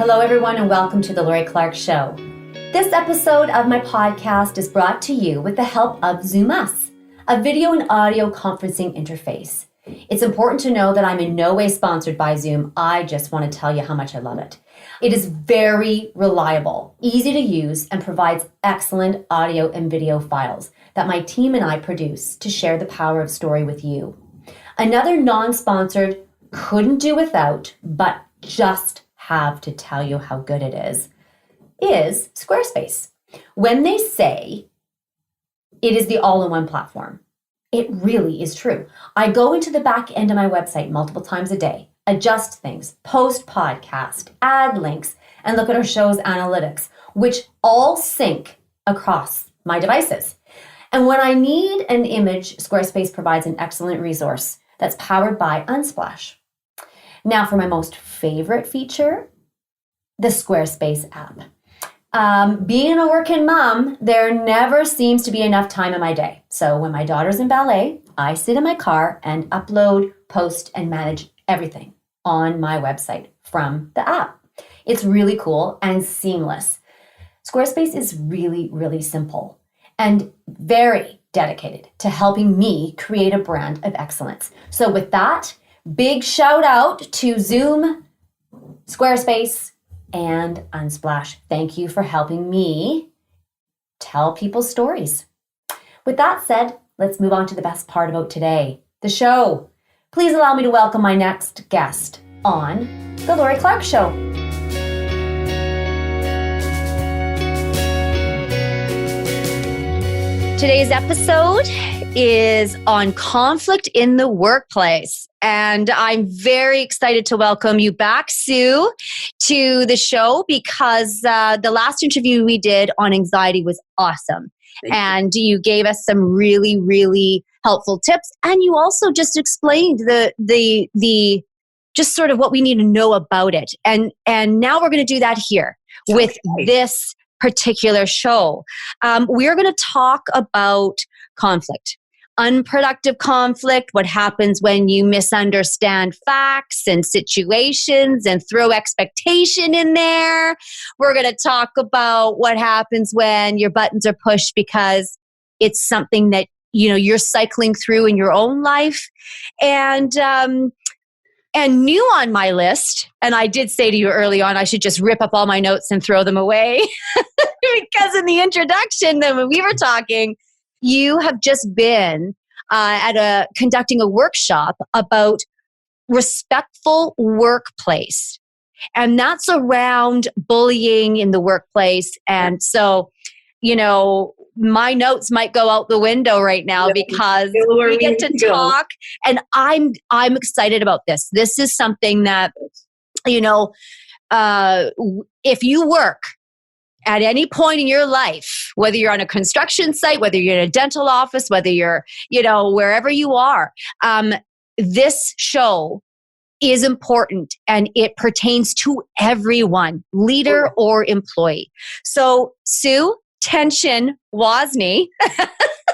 Hello, everyone, and welcome to the Lori Clark Show. This episode of my podcast is brought to you with the help of Zoom Us, a video and audio conferencing interface. It's important to know that I'm in no way sponsored by Zoom. I just want to tell you how much I love it. It is very reliable, easy to use, and provides excellent audio and video files that my team and I produce to share the power of story with you. Another non-sponsored, couldn't do without, but just have to tell you how good it is Squarespace. When they say it is the all-in-one platform, it really is true. I go into the back end of my website multiple times a day, adjust things, post podcast, add links, and look at our show's analytics, which all sync across my devices. And when I need an image, Squarespace provides an excellent resource that's powered by Unsplash. Now for my most favorite feature, the Squarespace app. Being a working mom, there never seems to be enough time in my day. So when my daughter's in ballet, I sit in my car and upload, post, and manage everything on my website from the app. It's really cool and seamless. Squarespace is really, really simple and very dedicated to helping me create a brand of excellence. So with that, big shout out to Zoom, Squarespace, and Unsplash. Thank you for helping me tell people's stories. With that said, let's move on to the best part about today, the show. Please allow me to welcome my next guest on The Lori Clark Show. Today's episode is on conflict in the workplace. And I'm very excited to welcome you back, Sue, to the show because the last interview we did on anxiety was awesome. And you gave us some really, really helpful tips. And you also just explained the just sort of what we need to know about it. And now we're going to do that here with this particular show. We're going to talk about conflict. Unproductive conflict, what happens when you misunderstand facts and situations and throw expectation in there. We're going to talk about what happens when your buttons are pushed because it's something that, you know, you're cycling through in your own life. And new on my list, and I did say to you early on, I should just rip up all my notes and throw them away because in the introduction, when we were talking, you have just been conducting a workshop about respectful workplace. And that's around bullying in the workplace. And so, you know, my notes might go out the window right now because we get to talk. And I'm excited about this. This is something that, you know, if you work at any point in your life, whether you're on a construction site, whether you're in a dental office, whether you're, you know, wherever you are, this show is important and it pertains to everyone, leader or employee. So, Sue, tension Wozni.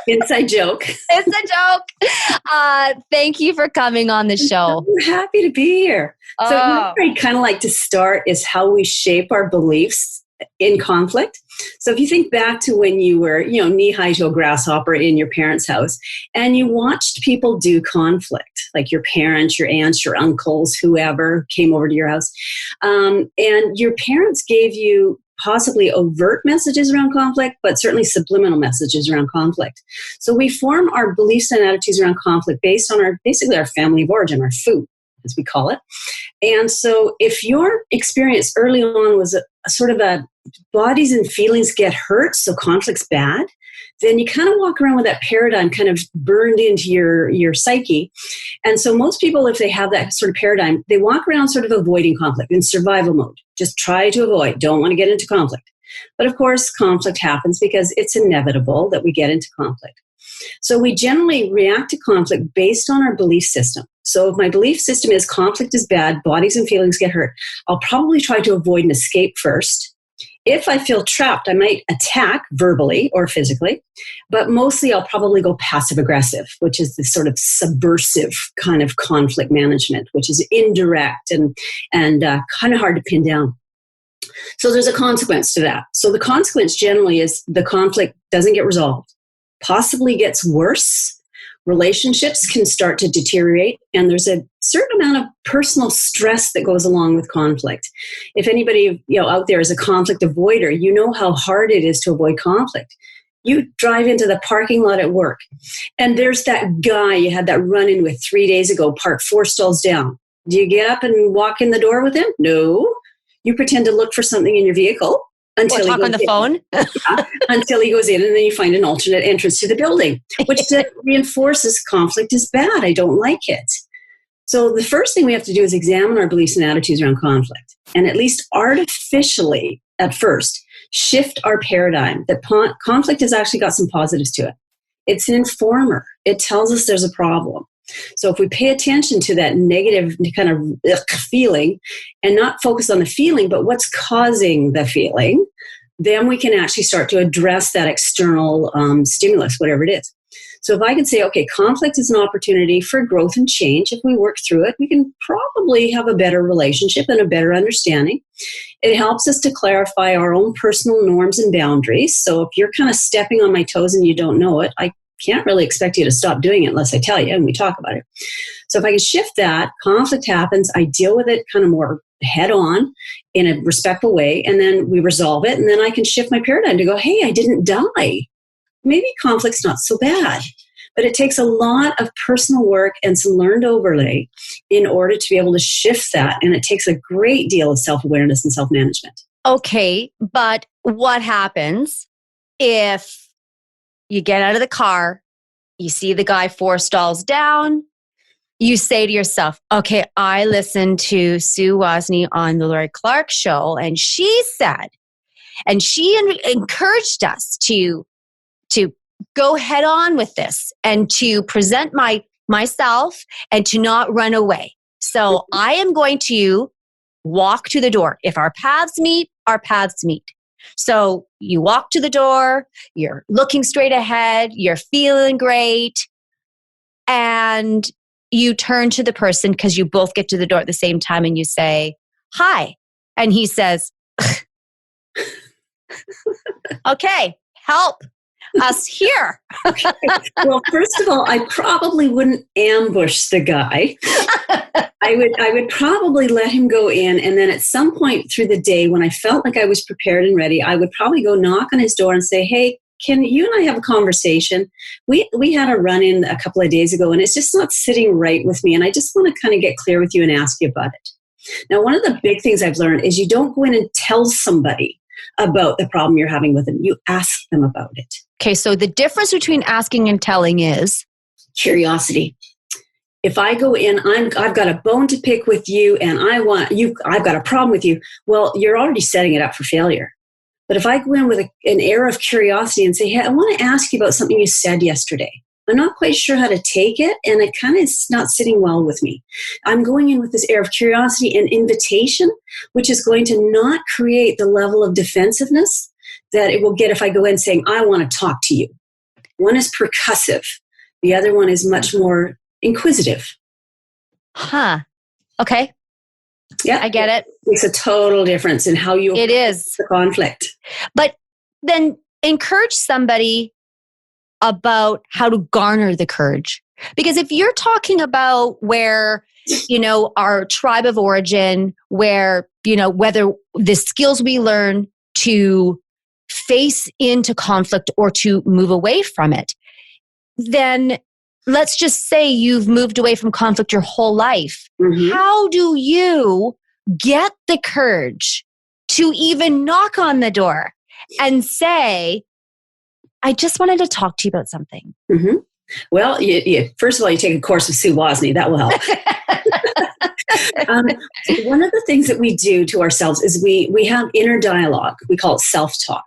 Inside joke. It's a joke. Thank you for coming on the show. I'm happy to be here. So where I kind of like to start is how we shape our beliefs in conflict. So if you think back to when you were, you know, knee-high to a grasshopper in your parents' house and you watched people do conflict, like your parents, your aunts, your uncles, whoever came over to your house, and your parents gave you possibly overt messages around conflict, but certainly subliminal messages around conflict. So we form our beliefs and attitudes around conflict based on basically our family of origin, our food, as we call it. And so if your experience early on was a sort of a bodies and feelings get hurt, so conflict's bad, then you kind of walk around with that paradigm kind of burned into your psyche. And so most people, if they have that sort of paradigm, they walk around sort of avoiding conflict in survival mode. Just try to avoid, don't want to get into conflict. But of course, conflict happens because it's inevitable that we get into conflict. So we generally react to conflict based on our belief system. So if my belief system is conflict is bad, bodies and feelings get hurt, I'll probably try to avoid and escape first. If I feel trapped, I might attack verbally or physically, but mostly I'll probably go passive aggressive, which is this sort of subversive kind of conflict management, which is indirect and kind of hard to pin down. So there's a consequence to that. So the consequence generally is the conflict doesn't get resolved, possibly gets worse. Relationships can start to deteriorate, and there's a certain amount of personal stress that goes along with conflict. If anybody out there is a conflict avoider, you know how hard it is to avoid conflict. You drive into the parking lot at work, and there's that guy you had that run-in with 3 days ago, parked 4 stalls down. Do you get up and walk in the door with him? No. You pretend to look for something in your vehicle. Or talk on the phone. Until he goes in, and then you find an alternate entrance to the building, which reinforces conflict is bad. I don't like it. So the first thing we have to do is examine our beliefs and attitudes around conflict, and at least artificially at first shift our paradigm that conflict has actually got some positives to it. It's an informer. It tells us there's a problem. So if we pay attention to that negative kind of feeling and not focus on the feeling, but what's causing the feeling, then we can actually start to address that external stimulus, whatever it is. So if I can say, okay, conflict is an opportunity for growth and change. If we work through it, we can probably have a better relationship and a better understanding. It helps us to clarify our own personal norms and boundaries. So if you're kind of stepping on my toes and you don't know it, I can't really expect you to stop doing it unless I tell you and we talk about it. So if I can shift that, conflict happens, I deal with it kind of more head on in a respectful way, and then we resolve it, and then I can shift my paradigm to go, hey, I didn't die. Maybe conflict's not so bad. But it takes a lot of personal work and some learned overlay in order to be able to shift that, and it takes a great deal of self-awareness and self-management. Okay, but what happens if you get out of the car, you see the guy 4 stalls down, you say to yourself, okay, I listened to Sue Wozni on the Lori Clark show, and she said, and she encouraged us to go head on with this and to present myself and to not run away. So I am going to walk to the door. If our paths meet, our paths meet. So you walk to the door, you're looking straight ahead, you're feeling great, and you turn to the person because you both get to the door at the same time and you say, hi. And he says, okay, help us here. Well, first of all, I probably wouldn't ambush the guy. I would probably let him go in, and then at some point through the day when I felt like I was prepared and ready, I would probably go knock on his door and say, hey, can you and I have a conversation? We had a run-in a couple of days ago, and it's just not sitting right with me, and I just want to kind of get clear with you and ask you about it. Now, one of the big things I've learned is you don't go in and tell somebody about the problem you're having with them. You ask them about it. Okay, so the difference between asking and telling is? Curiosity. If I go in, I've got a bone to pick with you, and I've got a problem with you. Well, you're already setting it up for failure. But if I go in with an air of curiosity and say, hey, I want to ask you about something you said yesterday. I'm not quite sure how to take it, and it kind of is not sitting well with me. I'm going in with this air of curiosity and invitation, which is going to not create the level of defensiveness that it will get if I go in saying, I want to talk to you. One is percussive. The other one is much more inquisitive. Huh. Okay. Yeah. I get it. Makes a total difference in how you approach the conflict. But then encourage somebody about how to garner the courage. Because if you're talking about where, our tribe of origin, where, whether the skills we learn to face into conflict or to move away from it, then let's just say you've moved away from conflict your whole life. Mm-hmm. How do you get the courage to even knock on the door and say, I just wanted to talk to you about something? Mm-hmm. Well, first of all, you take a course with Sue Wozni. That will help. One of the things that we do to ourselves is we have inner dialogue. We call it self-talk.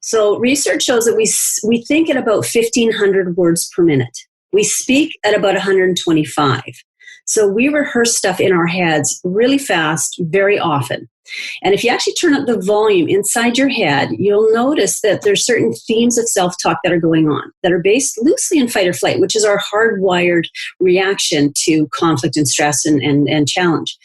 So research shows that we think at about 1,500 words per minute. We speak at about 125. So we rehearse stuff in our heads really fast, very often. And if you actually turn up the volume inside your head, you'll notice that there's certain themes of self-talk that are going on that are based loosely in fight or flight, which is our hardwired reaction to conflict and stress and challenge.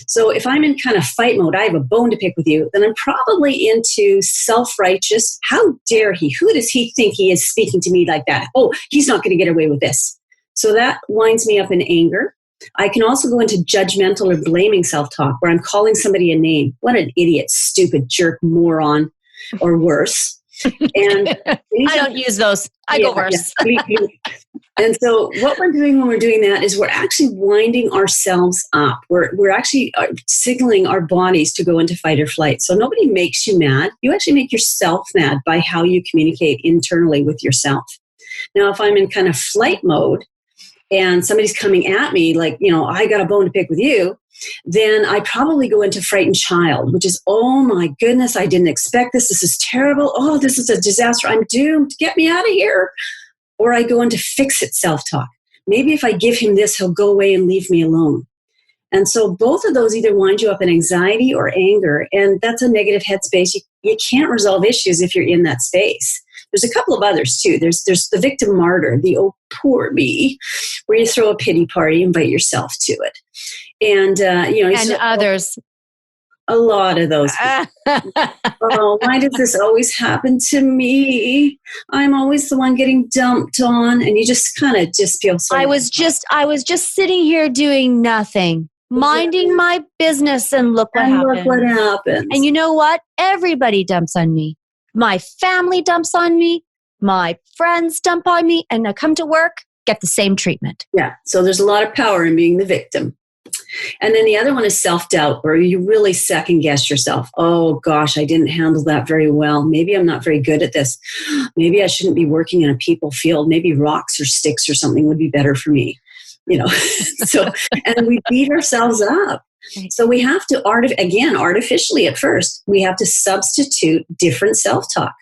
So if I'm in kind of fight mode, I have a bone to pick with you, then I'm probably into self-righteous. How dare he? Who does he think he is speaking to me like that? Oh, he's not going to get away with this. So that winds me up in anger. I can also go into judgmental or blaming self-talk where I'm calling somebody a name. What an idiot, stupid, jerk, moron, or worse. And I don't use those. I go worse. Yeah. And so what we're doing when we're doing that is we're actually winding ourselves up. We're actually signaling our bodies to go into fight or flight. So nobody makes you mad. You actually make yourself mad by how you communicate internally with yourself. Now, if I'm in kind of flight mode, and somebody's coming at me like, I got a bone to pick with you, then I probably go into frightened child, which is, oh my goodness, I didn't expect this. This is terrible. Oh, this is a disaster. I'm doomed. Get me out of here. Or I go into fix it self-talk. Maybe if I give him this, he'll go away and leave me alone. And so both of those either wind you up in anxiety or anger, and that's a negative headspace. You can't resolve issues if you're in that space. There's a couple of others too. There's the victim martyr, the oh poor me, where you throw a pity party, invite yourself to it, and and others. A lot of those. Oh, why does this always happen to me? I'm always the one getting dumped on, and you just kind of just feel so. I was just sitting here doing nothing, minding my business, and look what happened. Look what happens. And you know what? Everybody dumps on me. My family dumps on me. My friends dump on me. And I come to work, get the same treatment. Yeah. So there's a lot of power in being the victim. And then the other one is self-doubt, where you really second guess yourself. Oh gosh, I didn't handle that very well. Maybe I'm not very good at this. Maybe I shouldn't be working in a people field. Maybe rocks or sticks or something would be better for me. So, and we beat ourselves up. So we have to, artificially at first, we have to substitute different self-talk.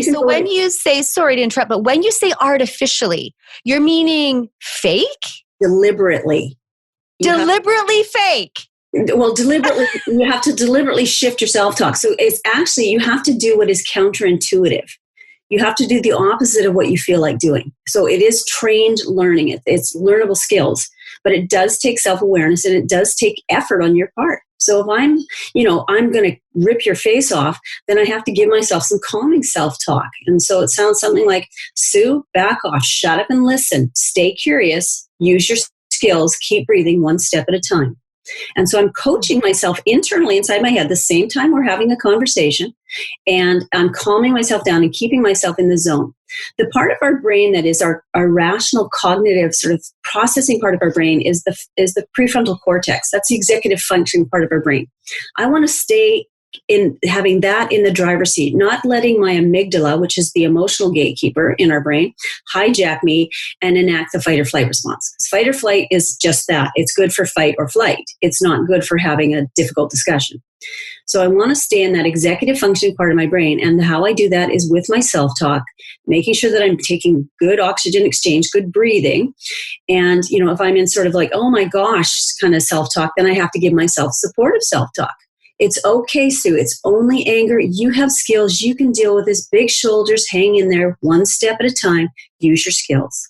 So when you say, sorry to interrupt, but when you say artificially, you're meaning fake? Deliberately. Fake. Well, deliberately, you have to deliberately shift your self-talk. So it's actually, you have to do what is counterintuitive. You have to do the opposite of what you feel like doing. So it is trained learning. It's learnable skills, but it does take self-awareness and it does take effort on your part. So if I'm going to rip your face off, then I have to give myself some calming self-talk. And so it sounds something like, Sue, back off, shut up and listen, stay curious, use your skills, keep breathing one step at a time. And so I'm coaching myself internally inside my head the same time we're having a conversation, and I'm calming myself down and keeping myself in the zone. The part of our brain that is our rational cognitive sort of processing part of our brain is the prefrontal cortex. That's the executive functioning part of our brain. I want to stay in having that in the driver's seat, not letting my amygdala, which is the emotional gatekeeper in our brain, hijack me and enact the fight or flight response. Because fight or flight is just that. It's good for fight or flight. It's not good for having a difficult discussion. So I want to stay in that executive functioning part of my brain. And how I do that is with my self-talk, making sure that I'm taking good oxygen exchange, good breathing. And, if I'm in sort of like, oh my gosh, kind of self-talk, then I have to give myself supportive self-talk. It's okay, Sue. It's only anger. You have skills. You can deal with this. Big shoulders, hang in there one step at a time. Use your skills.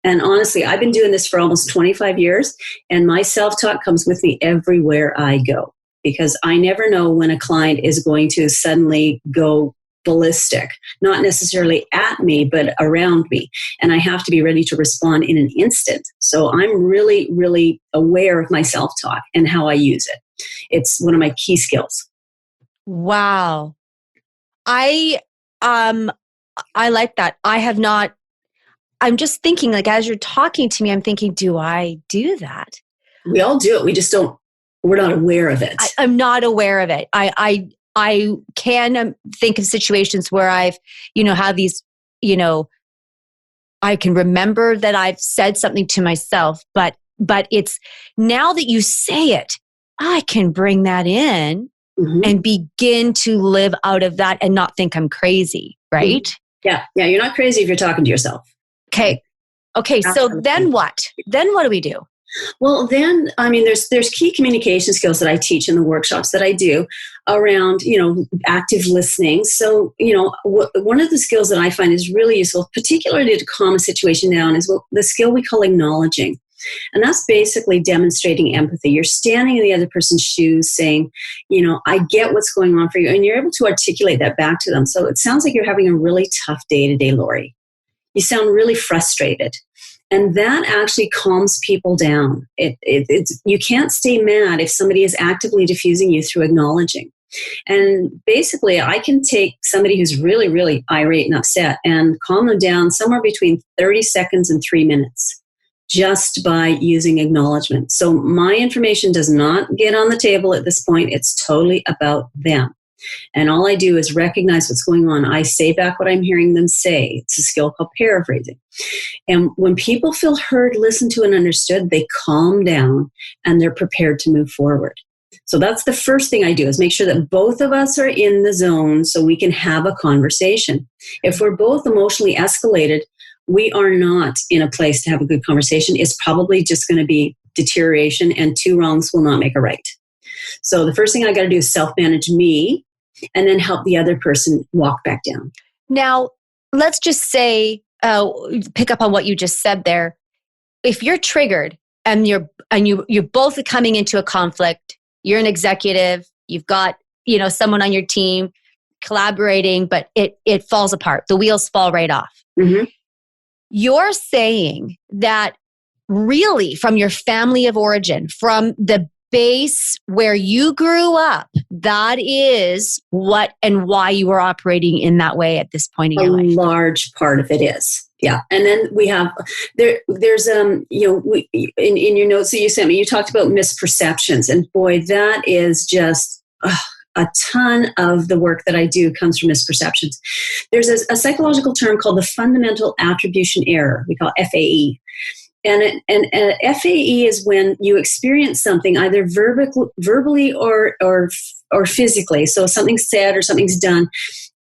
And honestly, I've been doing this for almost 25 years, and my self-talk comes with me everywhere I go, because I never know when a client is going to suddenly go ballistic, not necessarily at me, but around me. And I have to be ready to respond in an instant. So I'm really, really aware of my self-talk and how I use it. It's one of my key skills. Wow. I like that. I have not, I'm just thinking, like, as you're talking to me, I'm thinking, do I do that? We all do it. We just we're not aware of it. I'm not aware of it. I can think of situations where I've, have these, I can remember that I've said something to myself, but it's now that you say it, I can bring that in and begin to live out of that and not think I'm crazy, right? Mm-hmm. Yeah. You're not crazy if you're talking to yourself. Okay. Absolutely. So then what? Then what do we do? Well, then, I mean, there's key communication skills that I teach in the workshops that I do around, active listening. So, one of the skills that I find is really useful, particularly to calm a situation down, is the skill we call acknowledging. And that's basically demonstrating empathy. You're standing in the other person's shoes saying, I get what's going on for you. And you're able to articulate that back to them. So it sounds like you're having a really tough day today, Lori. You sound really frustrated. And that actually calms people down. You can't stay mad if somebody is actively diffusing you through acknowledging. And basically, I can take somebody who's really, really irate and upset and calm them down somewhere between 30 seconds and 3 minutes just by using acknowledgement. So my information does not get on the table at this point. It's totally about them. And all I do is recognize what's going on. I say back what I'm hearing them say. It's a skill called paraphrasing. And when people feel heard, listened to, and understood, they calm down and they're prepared to move forward. So that's the first thing I do, is make sure that both of us are in the zone so we can have a conversation. If we're both emotionally escalated, we are not in a place to have a good conversation. It's probably just going to be deterioration, and 2 wrongs will not make a right. So the first thing I got to do is self-manage me and then help the other person walk back down. Now, let's just say, pick up on what you just said there. If you're triggered and you're both coming into a conflict, you're an executive, you've got, someone on your team collaborating, but it falls apart. The wheels fall right off. Mm-hmm. You're saying that really from your family of origin, from the base where you grew up, that is what and why you were operating in that way at this point in your life. A large part of it is. Yeah. And then we have, there's, in your notes that you sent me, you talked about misperceptions. And boy, that is just a ton of the work that I do comes from misperceptions. There's a psychological term called the fundamental attribution error. We call it FAE. And FAE is when you experience something either verbally or physically. So something's said or something's done.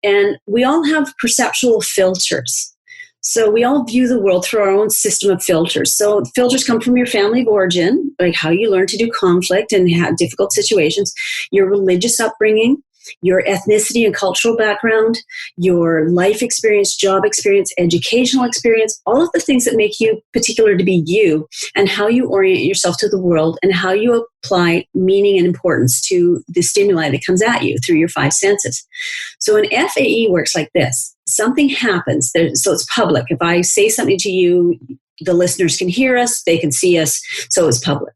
And we all have perceptual filters. So we all view the world through our own system of filters. So filters come from your family of origin, like how you learn to do conflict and have difficult situations, your religious upbringing, your ethnicity and cultural background, your life experience, job experience, educational experience, all of the things that make you particular to be you, and how you orient yourself to the world and how you apply meaning and importance to the stimuli that comes at you through your 5 senses. So an FAE works like this. Something happens, so it's public. If I say something to you, the listeners can hear us, they can see us, so it's public.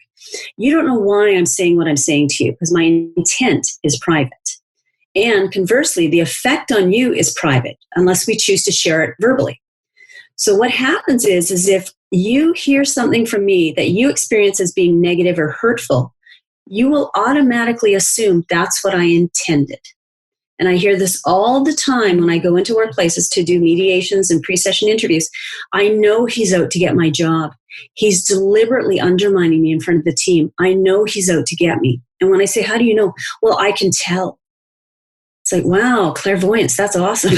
You don't know why I'm saying what I'm saying to you, because my intent is private. And conversely, the effect on you is private, unless we choose to share it verbally. So what happens is if you hear something from me that you experience as being negative or hurtful, you will automatically assume that's what I intended. And I hear this all the time when I go into workplaces to do mediations and pre-session interviews. I know he's out to get my job. He's deliberately undermining me in front of the team. I know he's out to get me. And when I say, how do you know? Well, I can tell. It's like, wow, clairvoyance, that's awesome.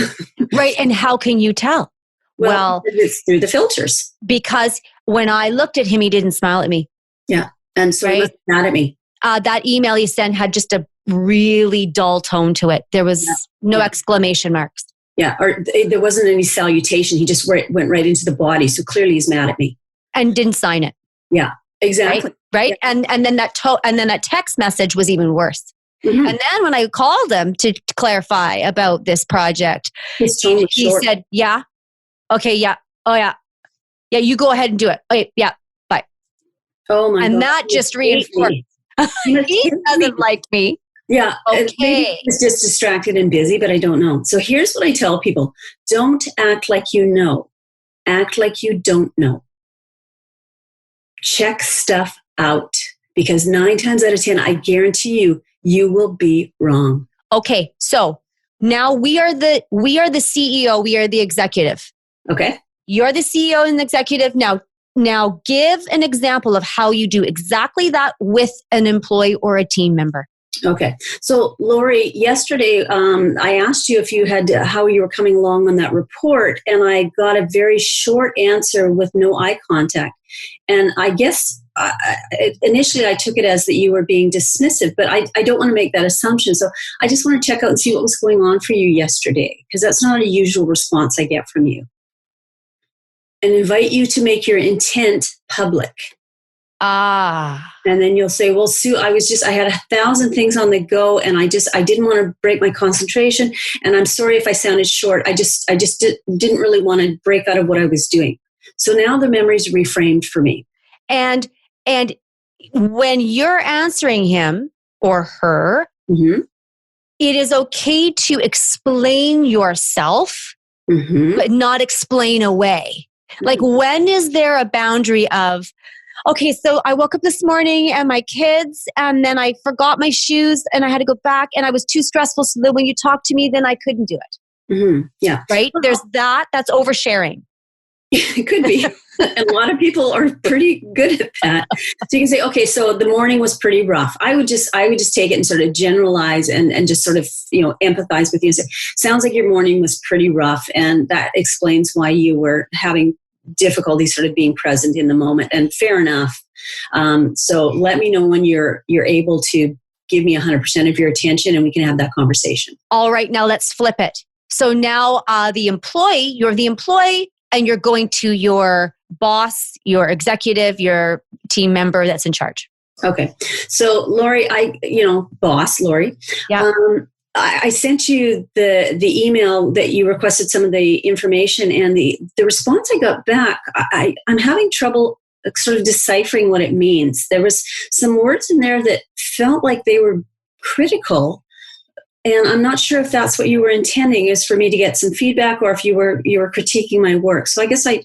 Right. And how can you tell? Well, it's through the filters. Because when I looked at him, he didn't smile at me. Yeah. And so he was mad at me. That email he sent had just a really dull tone to it. There was no exclamation marks. Yeah. Or there wasn't any salutation. He just went right into the body. So clearly he's mad at me. And didn't sign it. Yeah, exactly. Right. Yeah. And then that text message was even worse. Mm-hmm. And then when I called him to clarify about this project, he said, yeah, okay, yeah, oh yeah, yeah, you go ahead and do it. Okay, yeah, bye. Oh my God. And that just reinforced. He doesn't like me. Yeah, okay. He's just distracted and busy, but I don't know. So here's what I tell people. Don't act like you know. Act like you don't know. Check stuff out, because 9 times out of 10, I guarantee you will be wrong. Okay, so now we are the CEO, we are the executive. Okay. You're the CEO and the executive. Now give an example of how you do exactly that with an employee or a team member. Okay. So Lori, yesterday I asked you if you had how you were coming along on that report, and I got a very short answer with no eye contact. And I guess initially I took it as that you were being dismissive, but I don't want to make that assumption. So I just want to check out and see what was going on for you yesterday, because that's not a usual response I get from you. And invite you to make your intent public. And then you'll say, well, Sue, I had 1,000 things on the go, and I didn't want to break my concentration. And I'm sorry if I sounded short. I just didn't really want to break out of what I was doing. So now the memory's reframed for me. And when you're answering him or her, it is okay to explain yourself, but not explain away. Like, when is there a boundary of, okay, so I woke up this morning and my kids, and then I forgot my shoes and I had to go back, and I was too stressful. So that when you talked to me, then I couldn't do it. Yeah. Right? There's that's oversharing. It could be. And a lot of people are pretty good at that. So you can say, okay, so the morning was pretty rough. I would just take it and sort of generalize and just sort of, empathize with you and say, sounds like your morning was pretty rough. And that explains why you were having difficulty sort of being present in the moment. And fair enough. So let me know when you're able to give me 100% of your attention, and we can have that conversation. All right, now let's flip it. So now you're the employee, and you're going to your boss, your executive, your team member that's in charge. Okay. So Lori, boss Lori, yeah. I sent you the email that you requested some of the information, and the response I got back, I'm having trouble sort of deciphering what it means. There was some words in there that felt like they were critical, and I'm not sure if that's what you were intending, is for me to get some feedback, or if you were critiquing my work. So I guess I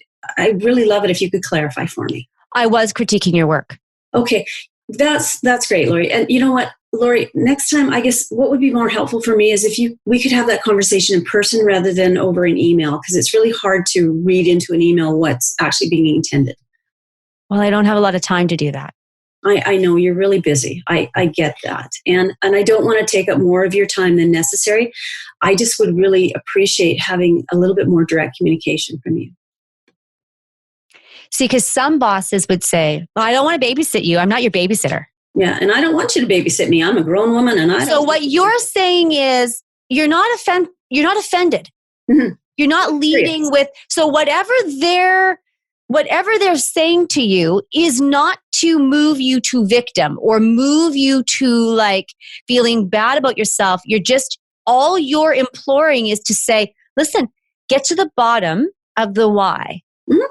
really love it if you could clarify for me. I was critiquing your work. Okay. That's great, Lori. And you know what, Lori, next time, I guess what would be more helpful for me is if we could have that conversation in person rather than over an email, because it's really hard to read into an email what's actually being intended. Well, I don't have a lot of time to do that. I know you're really busy. I get that. And I don't want to take up more of your time than necessary. I just would really appreciate having a little bit more direct communication from you. See, because some bosses would say, well, I don't want to babysit you. I'm not your babysitter. Yeah, and I don't want you to babysit me. I'm a grown woman, and So what you're saying is you're not offended. Mm-hmm. You're not leading with, so whatever they're saying to you is not to move you to victim or move you to like feeling bad about yourself. All you're imploring is to say, listen, get to the bottom of the why. Mm-hmm.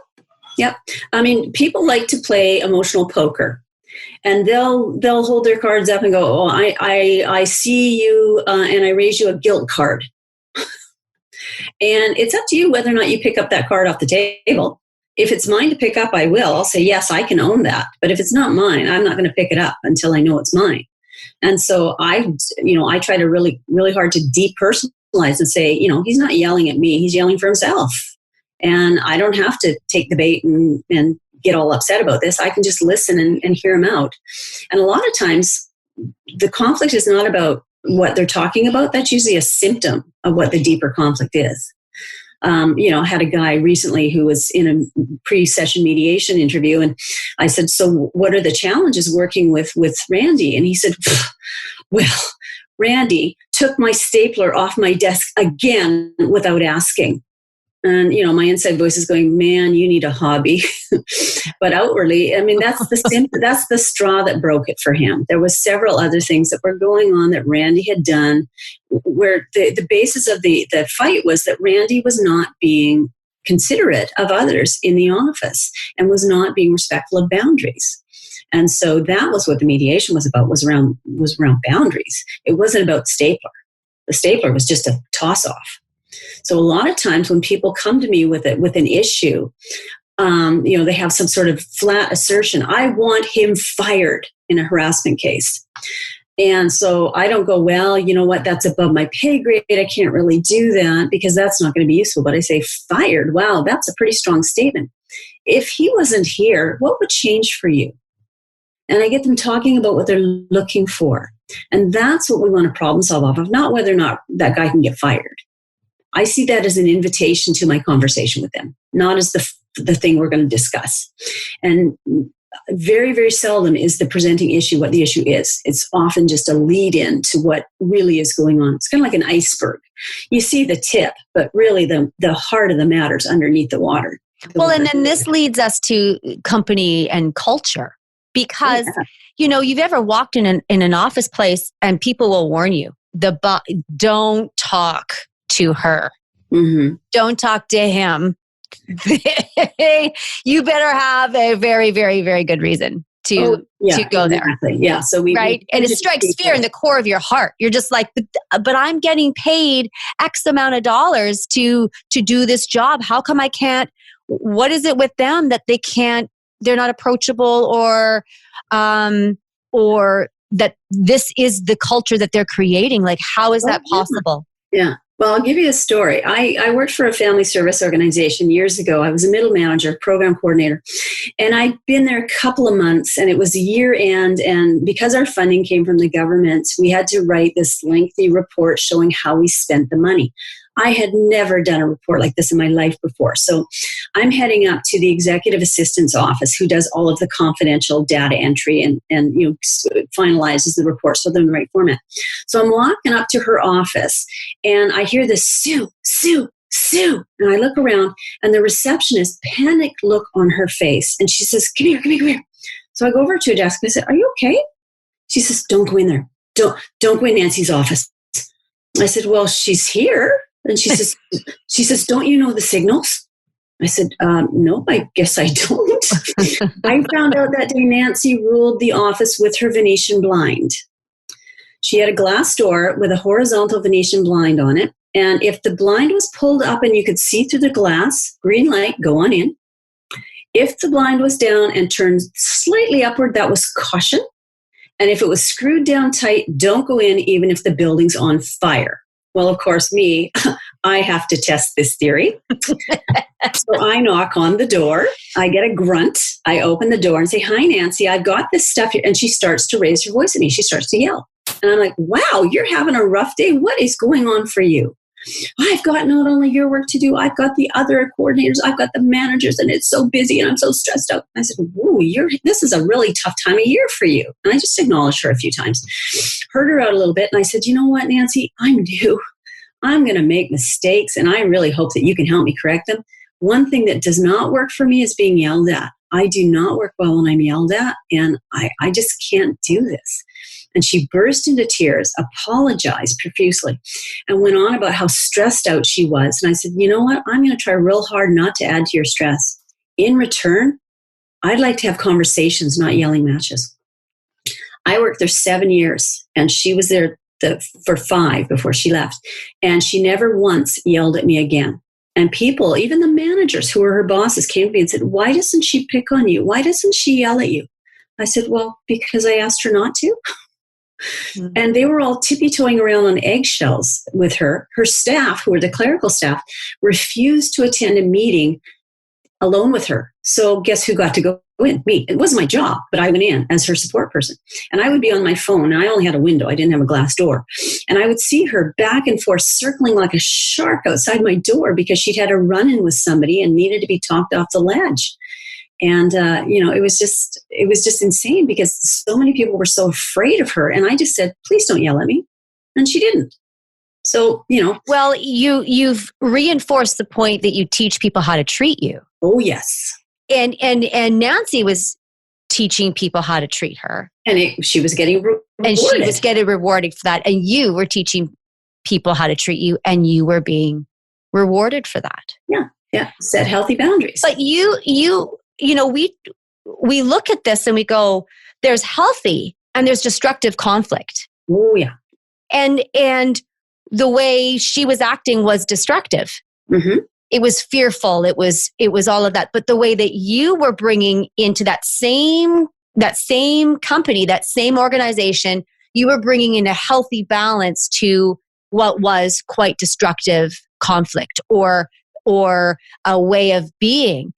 Yep. I mean, people like to play emotional poker, and they'll hold their cards up and go, oh, I see you and I raise you a guilt card. And it's up to you whether or not you pick up that card off the table. If it's mine to pick up, I will. I'll say, yes, I can own that. But if it's not mine, I'm not going to pick it up until I know it's mine. And so I try to really, really hard to depersonalize and say, he's not yelling at me. He's yelling for himself. And I don't have to take the bait and get all upset about this. I can just listen and hear him out. And a lot of times the conflict is not about what they're talking about. That's usually a symptom of what the deeper conflict is. I had a guy recently who was in a pre-session mediation interview, and I said, so what are the challenges working with Randy? And he said, well, Randy took my stapler off my desk again without asking. And, my inside voice is going, man, you need a hobby. But outwardly, I mean, that's the straw that broke it for him. There was several other things that were going on that Randy had done, where the basis of the fight was that Randy was not being considerate of others in the office and was not being respectful of boundaries. And so that was what the mediation was about, was around boundaries. It wasn't about stapler. The stapler was just a toss-off. So a lot of times when people come to me with an issue, they have some sort of flat assertion. I want him fired in a harassment case. And so I don't go, well, you know what, that's above my pay grade. I can't really do that because that's not going to be useful. But I say fired. Wow, that's a pretty strong statement. If he wasn't here, what would change for you? And I get them talking about what they're looking for. And that's what we want to problem solve off of, not whether or not that guy can get fired. I see that as an invitation to my conversation with them, not as the thing we're going to discuss. And very, very seldom is the presenting issue what the issue is. It's often just a lead in to what really is going on. It's kind of like an iceberg. You see the tip, but really the heart of the matter is underneath the water. Well, and then this leads us to company and culture, because, you've ever walked in an office place and people will warn you, don't talk to her. Mm-hmm. Don't talk to him. You better have a very, very, very good reason to go there. Yeah. So and it strikes fear in the core of your heart. You're just like, but I'm getting paid X amount of dollars to do this job. How come I can't? What is it with them that they're not approachable, or that this is the culture that they're creating? Like, how is that possible? Yeah. Well, I'll give you a story. I worked for a family service organization years ago. I was a middle manager, program coordinator, and I'd been there a couple of months, and it was year end. And because our funding came from the government, we had to write this lengthy report showing how we spent the money. I had never done a report like this in my life before. So I'm heading up to the executive assistant's office, who does all of the confidential data entry and finalizes the report so they're in the right format. So I'm walking up to her office and I hear this, Sue, Sue, Sue. And I look around and the receptionist, panicked look on her face. And she says, come here. So I go over to her desk and I said, are you okay? She says, don't go in there. Don't go in Nancy's office. I said, well, she's here. And she says, don't you know the signals? I said, no, I guess I don't. I found out that day Nancy ruled the office with her Venetian blind. She had a glass door with a horizontal Venetian blind on it. And if the blind was pulled up and you could see through the glass, green light, go on in. If the blind was down and turned slightly upward, that was caution. And if it was screwed down tight, don't go in even if the building's on fire. Well, of course, I have to test this theory. So I knock on the door. I get a grunt. I open the door and say, hi, Nancy, I've got this stuff here. And she starts to raise her voice at me. She starts to yell. And I'm like, wow, you're having a rough day. What is going on for you? I've got not only your work to do, I've got the other coordinators, I've got the managers, and it's so busy and I'm so stressed out. I said, whoa, this is a really tough time of year for you. And I just acknowledged her a few times, heard her out a little bit. And I said, you know what, Nancy, I'm new. I'm going to make mistakes, and I really hope that you can help me correct them. One thing that does not work for me is being yelled at. I do not work well when I'm yelled at, and I just can't do this. And she burst into tears, apologized profusely, and went on about how stressed out she was. And I said, you know what? I'm going to try real hard not to add to your stress. In return, I'd like to have conversations, not yelling matches. I worked there 7 years, and she was there for 5 before she left. And she never once yelled at me again. And people, even the managers who were her bosses, came to me and said, why doesn't she pick on you? Why doesn't she yell at you? I said, well, because I asked her not to. Mm-hmm. And they were all tippy-toeing around on eggshells with her. Her staff, who were the clerical staff, refused to attend a meeting alone with her. So guess who got to go in? Me. It wasn't my job, but I went in as her support person. And I would be on my phone, and I only had a window. I didn't have a glass door. And I would see her back and forth circling like a shark outside my door because she'd had a run-in with somebody and needed to be talked off the ledge. And, it was just insane because so many people were so afraid of her. And I just said, please don't yell at me. And she didn't. So, Well, you've reinforced the point that you teach people how to treat you. Oh, yes. And Nancy was teaching people how to treat her. And she was getting rewarded. And she was getting rewarded for that. And you were teaching people how to treat you, and you were being rewarded for that. Yeah. Set healthy boundaries. But we look at this and we go, there's healthy and there's destructive conflict. Oh, yeah. And the way she was acting was destructive. Mm-hmm. It was fearful. It was all of that. But the way that you were bringing into that same company, that same organization, you were bringing in a healthy balance to what was quite destructive conflict or a way of being.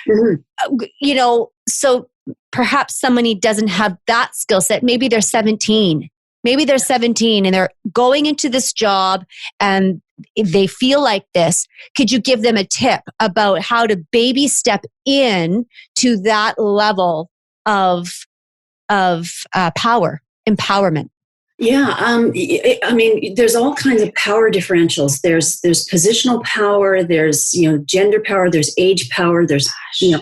Mm-hmm. So perhaps somebody doesn't have that skill set. Maybe they're 17. And they're going into this job and they feel like this. Could you give them a tip about how to baby step in to that level of power, empowerment? Yeah, I mean, there's all kinds of power differentials. There's positional power. There's gender power. There's age power. There's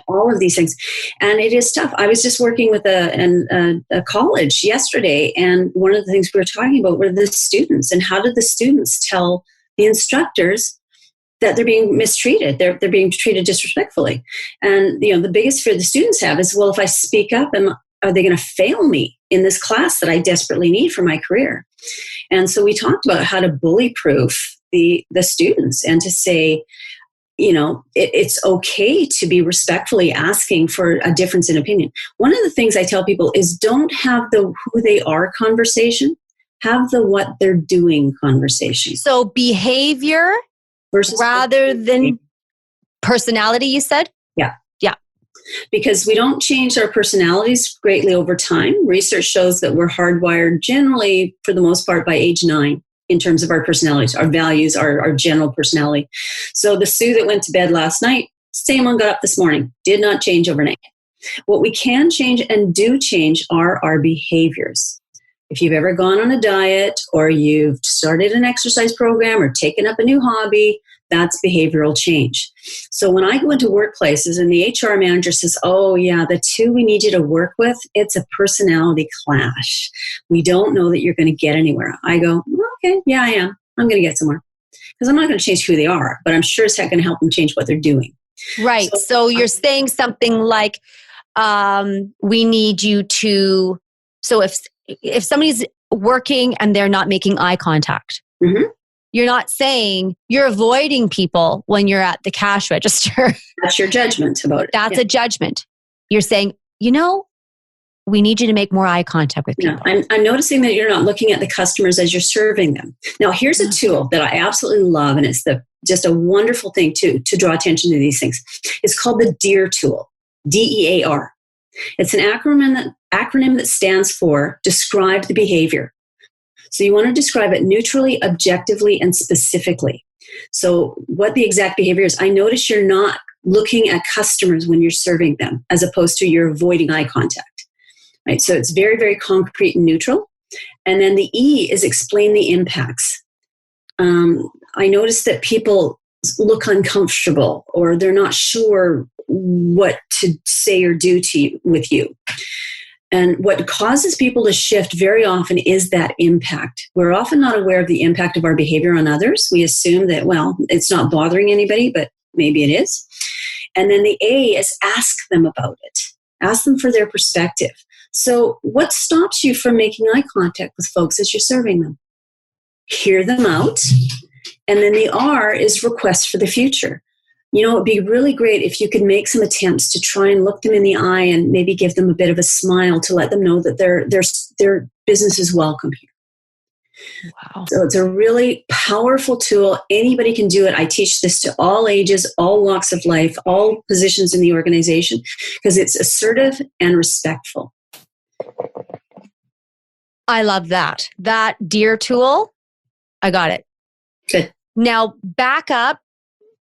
all of these things, and it is tough. I was just working with a college yesterday, and one of the things we were talking about were the students and how did the students tell the instructors that they're being mistreated. They're being treated disrespectfully, and the biggest fear the students have is, well, if I speak up, are they going to fail me in this class that I desperately need for my career? And so we talked about how to bully proof the students and to say, it's okay to be respectfully asking for a difference in opinion. One of the things I tell people is don't have the who they are conversation, have the what they're doing conversation. So behavior versus rather than personality, you said? Yeah. Yeah. Because we don't change our personalities greatly over time. Research shows that we're hardwired generally, for the most part, by age 9 in terms of our personalities, our values, our general personality. So the Sue that went to bed last night, same one got up this morning, did not change overnight. What we can change and do change are our behaviors. If you've ever gone on a diet or you've started an exercise program or taken up a new hobby, that's behavioral change. So when I go into workplaces and the HR manager says, oh yeah, the two we need you to work with, it's a personality clash. We don't know that you're going to get anywhere. I go, okay, yeah, I am. I'm going to get somewhere. Because I'm not going to change who they are, but I'm sure it's not going to help them change what they're doing. Right. So you're saying something like, we need you to, so if somebody's working and they're not making eye contact, mm-hmm. You're not saying you're avoiding people when you're at the cash register. That's your judgment about it. That's a judgment. You're saying, we need you to make more eye contact with people. Yeah, I'm noticing that you're not looking at the customers as you're serving them. Now, here's a tool that I absolutely love, and it's just a wonderful thing to draw attention to these things. It's called the DEAR tool, DEAR. It's an acronym that stands for Describe the Behavior. So you want to describe it neutrally, objectively, and specifically. So what the exact behavior is, I notice you're not looking at customers when you're serving them, as opposed to you're avoiding eye contact. Right? So it's very, very concrete and neutral. And then the E is explain the impacts. I notice that people look uncomfortable or they're not sure what to say or do with you. And what causes people to shift very often is that impact. We're often not aware of the impact of our behavior on others. We assume that, well, it's not bothering anybody, but maybe it is. And then the A is ask them about it. Ask them for their perspective. So what stops you from making eye contact with folks as you're serving them? Hear them out. And then the R is request for the future. It'd be really great if you could make some attempts to try and look them in the eye and maybe give them a bit of a smile to let them know that their business is welcome here. Wow. So it's a really powerful tool. Anybody can do it. I teach this to all ages, all walks of life, all positions in the organization, because it's assertive and respectful. I love that. That DEAR tool, I got it. Good. Now back up.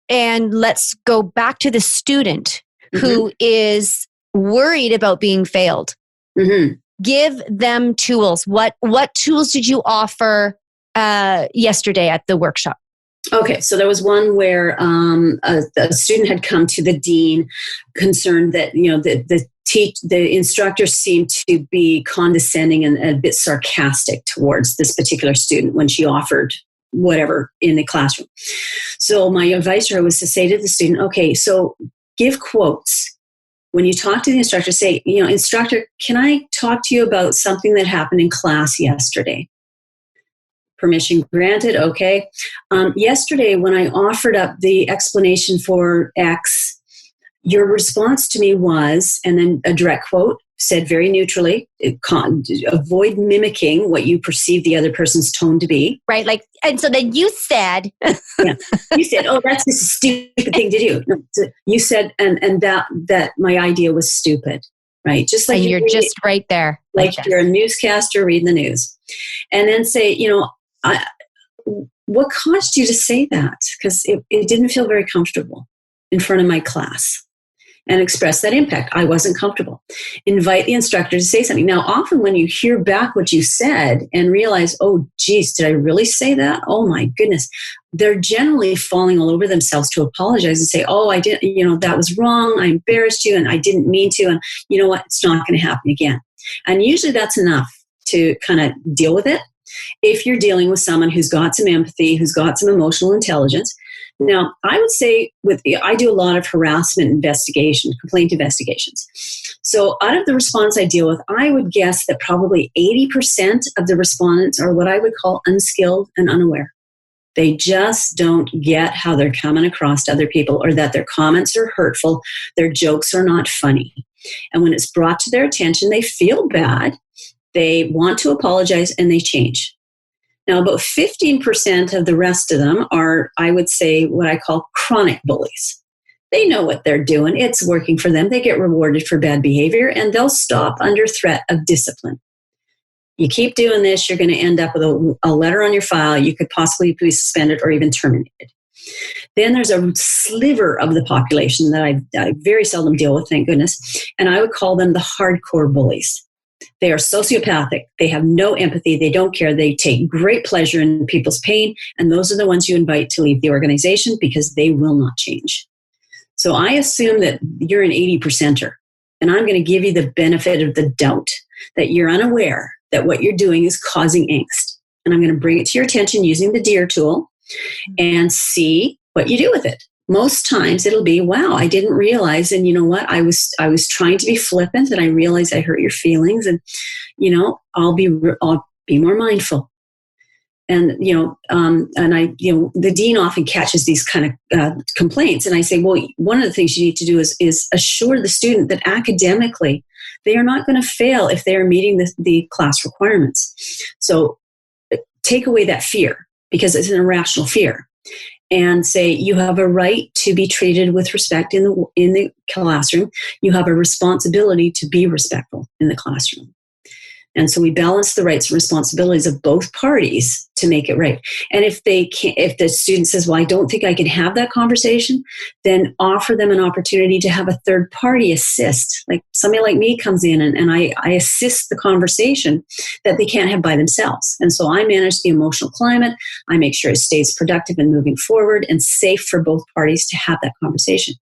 And let's go back to the student who is worried about being failed. Mm-hmm. Give them tools. What tools did you offer yesterday at the workshop? Okay, so there was one where a student had come to the dean concerned that the instructor seemed to be condescending and a bit sarcastic towards this particular student when she offered whatever in the classroom. So my advice to her was to say to the student, okay, so give quotes. When you talk to the instructor, say, instructor, can I talk to you about something that happened in class yesterday? Permission granted, okay. Yesterday, when I offered up the explanation for X, your response to me was, and then a direct quote, said very neutrally, avoid mimicking what you perceive the other person's tone to be. Right. And so then you said, yeah, you said, oh, that's just a stupid thing to do. No, you said, and that my idea was stupid, right? Just like and you're just right there. Like you're a newscaster reading the news. And then say, what caused you to say that? Because it didn't feel very comfortable in front of my class. and express that impact. I wasn't comfortable. Invite the instructor to say something. Now, often when you hear back what you said and realize, oh, geez, did I really say that? Oh my goodness. They're generally falling all over themselves to apologize and say, oh, I didn't, that was wrong. I embarrassed you and I didn't mean to. And you know what? It's not going to happen again. And usually that's enough to kind of deal with it. If you're dealing with someone who's got some empathy, who's got some emotional intelligence. Now, I would say I do a lot of harassment investigation, complaint investigations. So out of the respondents I deal with, I would guess that probably 80% of the respondents are what I would call unskilled and unaware. They just don't get how they're coming across to other people, or that their comments are hurtful, their jokes are not funny. And when it's brought to their attention, they feel bad, they want to apologize, and they change. Now, about 15% of the rest of them are, I would say, what I call chronic bullies. They know what they're doing. It's working for them. They get rewarded for bad behavior, and they'll stop under threat of discipline. You keep doing this, you're going to end up with a letter on your file. You could possibly be suspended or even terminated. Then there's a sliver of the population that I very seldom deal with, thank goodness, and I would call them the hardcore bullies. They are sociopathic. They have no empathy. They don't care. They take great pleasure in people's pain. And those are the ones you invite to leave the organization because they will not change. So I assume that you're an 80%er. And I'm going to give you the benefit of the doubt that you're unaware that what you're doing is causing angst. And I'm going to bring it to your attention using the DEAR tool and see what you do with it. Most times it'll be, wow, I didn't realize. And you know what? I was trying to be flippant and I realized I hurt your feelings. And, I'll be more mindful. And, the dean often catches these kind of complaints. And I say, well, one of the things you need to do is assure the student that academically they are not going to fail if they are meeting the class requirements. So take away that fear, because it's an irrational fear. And say, you have a right to be treated with respect in the classroom. You have a responsibility to be respectful in the classroom. And so we balance the rights and responsibilities of both parties to make it right. And if the student says, well, I don't think I can have that conversation, then offer them an opportunity to have a third party assist. Like somebody like me comes in and I assist the conversation that they can't have by themselves. And so I manage the emotional climate. I make sure it stays productive and moving forward and safe for both parties to have that conversation.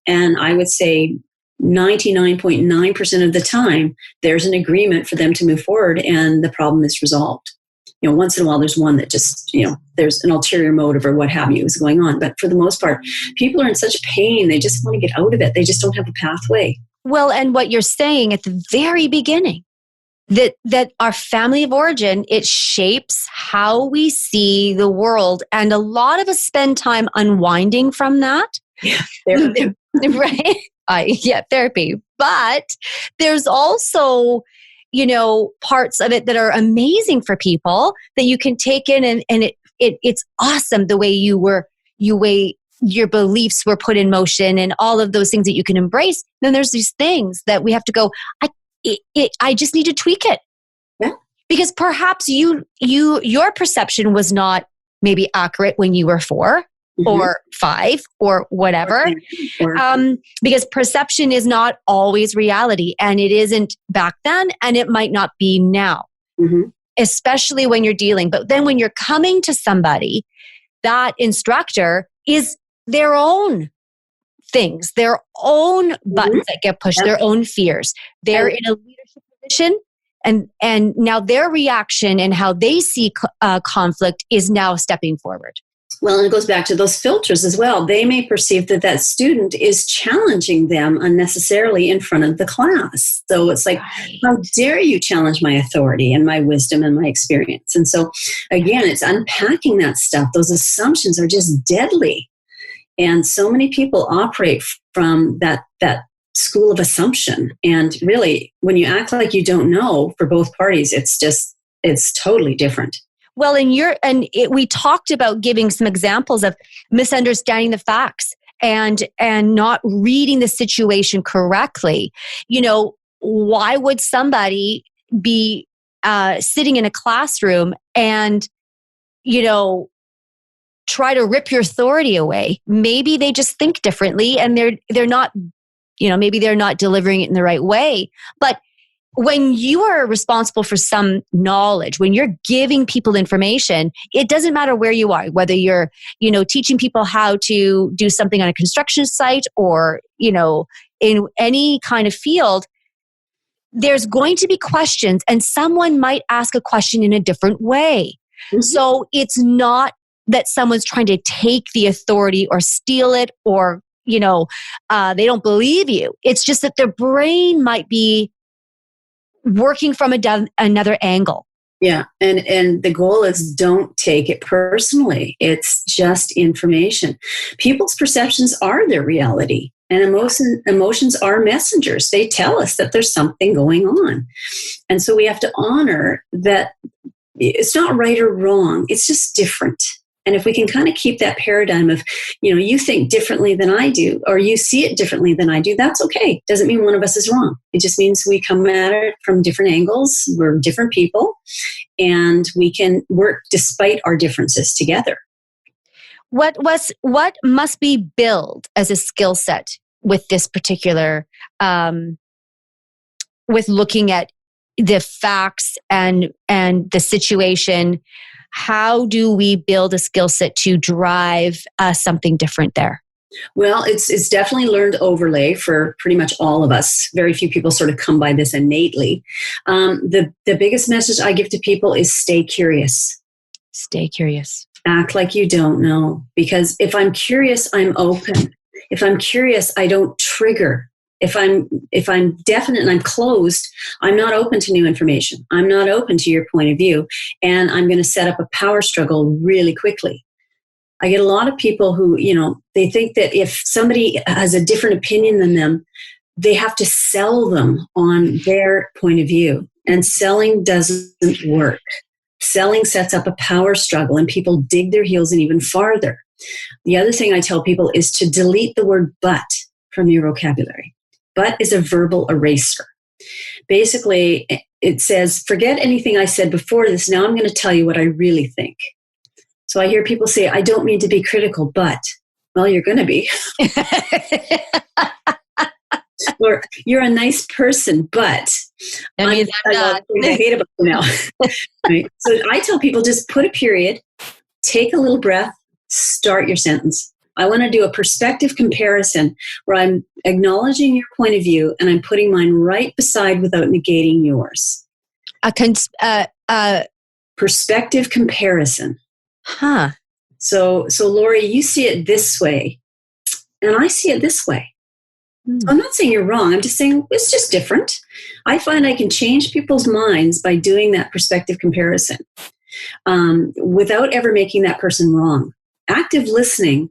And I would say 99.9% of the time, there's an agreement for them to move forward and the problem is resolved. Once in a while, there's one that just, there's an ulterior motive or what have you is going on. But for the most part, people are in such pain, they just want to get out of it. They just don't have a pathway. Well, and what you're saying at the very beginning, that our family of origin, it shapes how we see the world. And a lot of us spend time unwinding from that. Yeah, right? Therapy. But there's also, parts of it that are amazing for people that you can take in and it's awesome the way your beliefs were put in motion and all of those things that you can embrace. Then there's these things that we have to go, I just need to tweak it. Yeah. Because perhaps your perception was not maybe accurate when you were 4. Mm-hmm. Or 5 or whatever. Because perception is not always reality, and it isn't back then and it might not be now, mm-hmm. especially when you're dealing. But then when you're coming to somebody, that instructor is their own things, their own buttons that get pushed, their own fears. They're in a leadership position. And now their reaction and how they see conflict is now stepping forward. Well, and it goes back to those filters as well. They may perceive that student is challenging them unnecessarily in front of the class. So it's like, how dare you challenge my authority and my wisdom and my experience? And so, again, it's unpacking that stuff. Those assumptions are just deadly. And so many people operate from that school of assumption. And really, when you act like you don't know for both parties, it's totally different. Well, we talked about giving some examples of misunderstanding the facts and not reading the situation correctly. Why would somebody be sitting in a classroom and, try to rip your authority away? Maybe they just think differently and they're not maybe they're not delivering it in the right way. But when you are responsible for some knowledge, when you're giving people information, it doesn't matter where you are, whether you're, teaching people how to do something on a construction site or, in any kind of field, there's going to be questions and someone might ask a question in a different way. Mm-hmm. So it's not that someone's trying to take the authority or steal it or, they don't believe you. It's just that their brain might be working from another angle. Yeah. And the goal is don't take it personally. It's just information. People's perceptions are their reality. And emotions are messengers. They tell us that there's something going on. And so we have to honor that it's not right or wrong. It's just different. And if we can kind of keep that paradigm of, you think differently than I do, or you see it differently than I do, that's okay. Doesn't mean one of us is wrong. It just means we come at it from different angles. We're different people, and we can work despite our differences together. What must be built as a skill set with this particular, with looking at the facts and the situation? How do we build a skill set to drive something different there? Well, it's definitely learned overlay for pretty much all of us. Very few people sort of come by this innately. The biggest message I give to people is stay curious. Stay curious. Act like you don't know. Because if I'm curious, I'm open. If I'm curious, I don't trigger. If I'm definite and I'm closed, I'm not open to new information. I'm not open to your point of view. And I'm going to set up a power struggle really quickly. I get a lot of people who, they think that if somebody has a different opinion than them, they have to sell them on their point of view. And selling doesn't work. Selling sets up a power struggle and people dig their heels in even farther. The other thing I tell people is to delete the word but from your vocabulary. But is a verbal eraser. Basically, it says, forget anything I said before this. Now I'm going to tell you what I really think. So I hear people say, I don't mean to be critical, but, well, you're going to be. Or you're a nice person, but I hate about you now. Right? So I tell people just put a period, take a little breath, start your sentence. I want to do a perspective comparison where I'm acknowledging your point of view and I'm putting mine right beside without negating yours. Perspective comparison. Huh. So Lori, you see it this way and I see it this way. So I'm not saying you're wrong. I'm just saying it's just different. I find I can change people's minds by doing that perspective comparison without ever making that person wrong. Active listening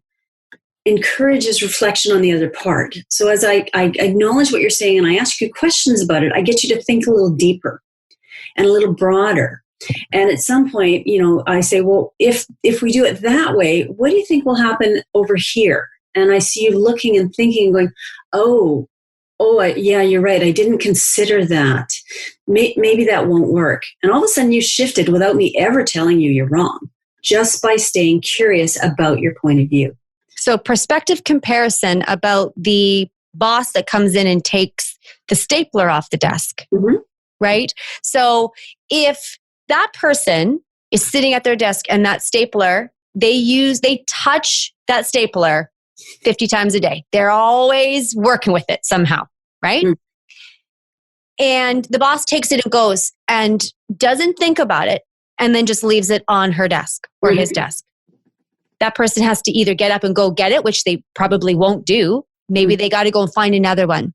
encourages reflection on the other part. So as I acknowledge what you're saying and I ask you questions about it, I get you to think a little deeper and a little broader. And at some point, I say, well, if we do it that way, what do you think will happen over here? And I see you looking and thinking and going, yeah, you're right. I didn't consider that. Maybe that won't work. And all of a sudden you shifted without me ever telling you you're wrong, just by staying curious about your point of view. So perspective comparison about the boss that comes in and takes the stapler off the desk, right? So if that person is sitting at their desk and that stapler, they touch that stapler 50 times a day. They're always working with it somehow, right? And the boss takes it and goes and doesn't think about it and then just leaves it on her desk or his desk. That person has to either get up and go get it, which they probably won't do. Maybe they got to go and find another one.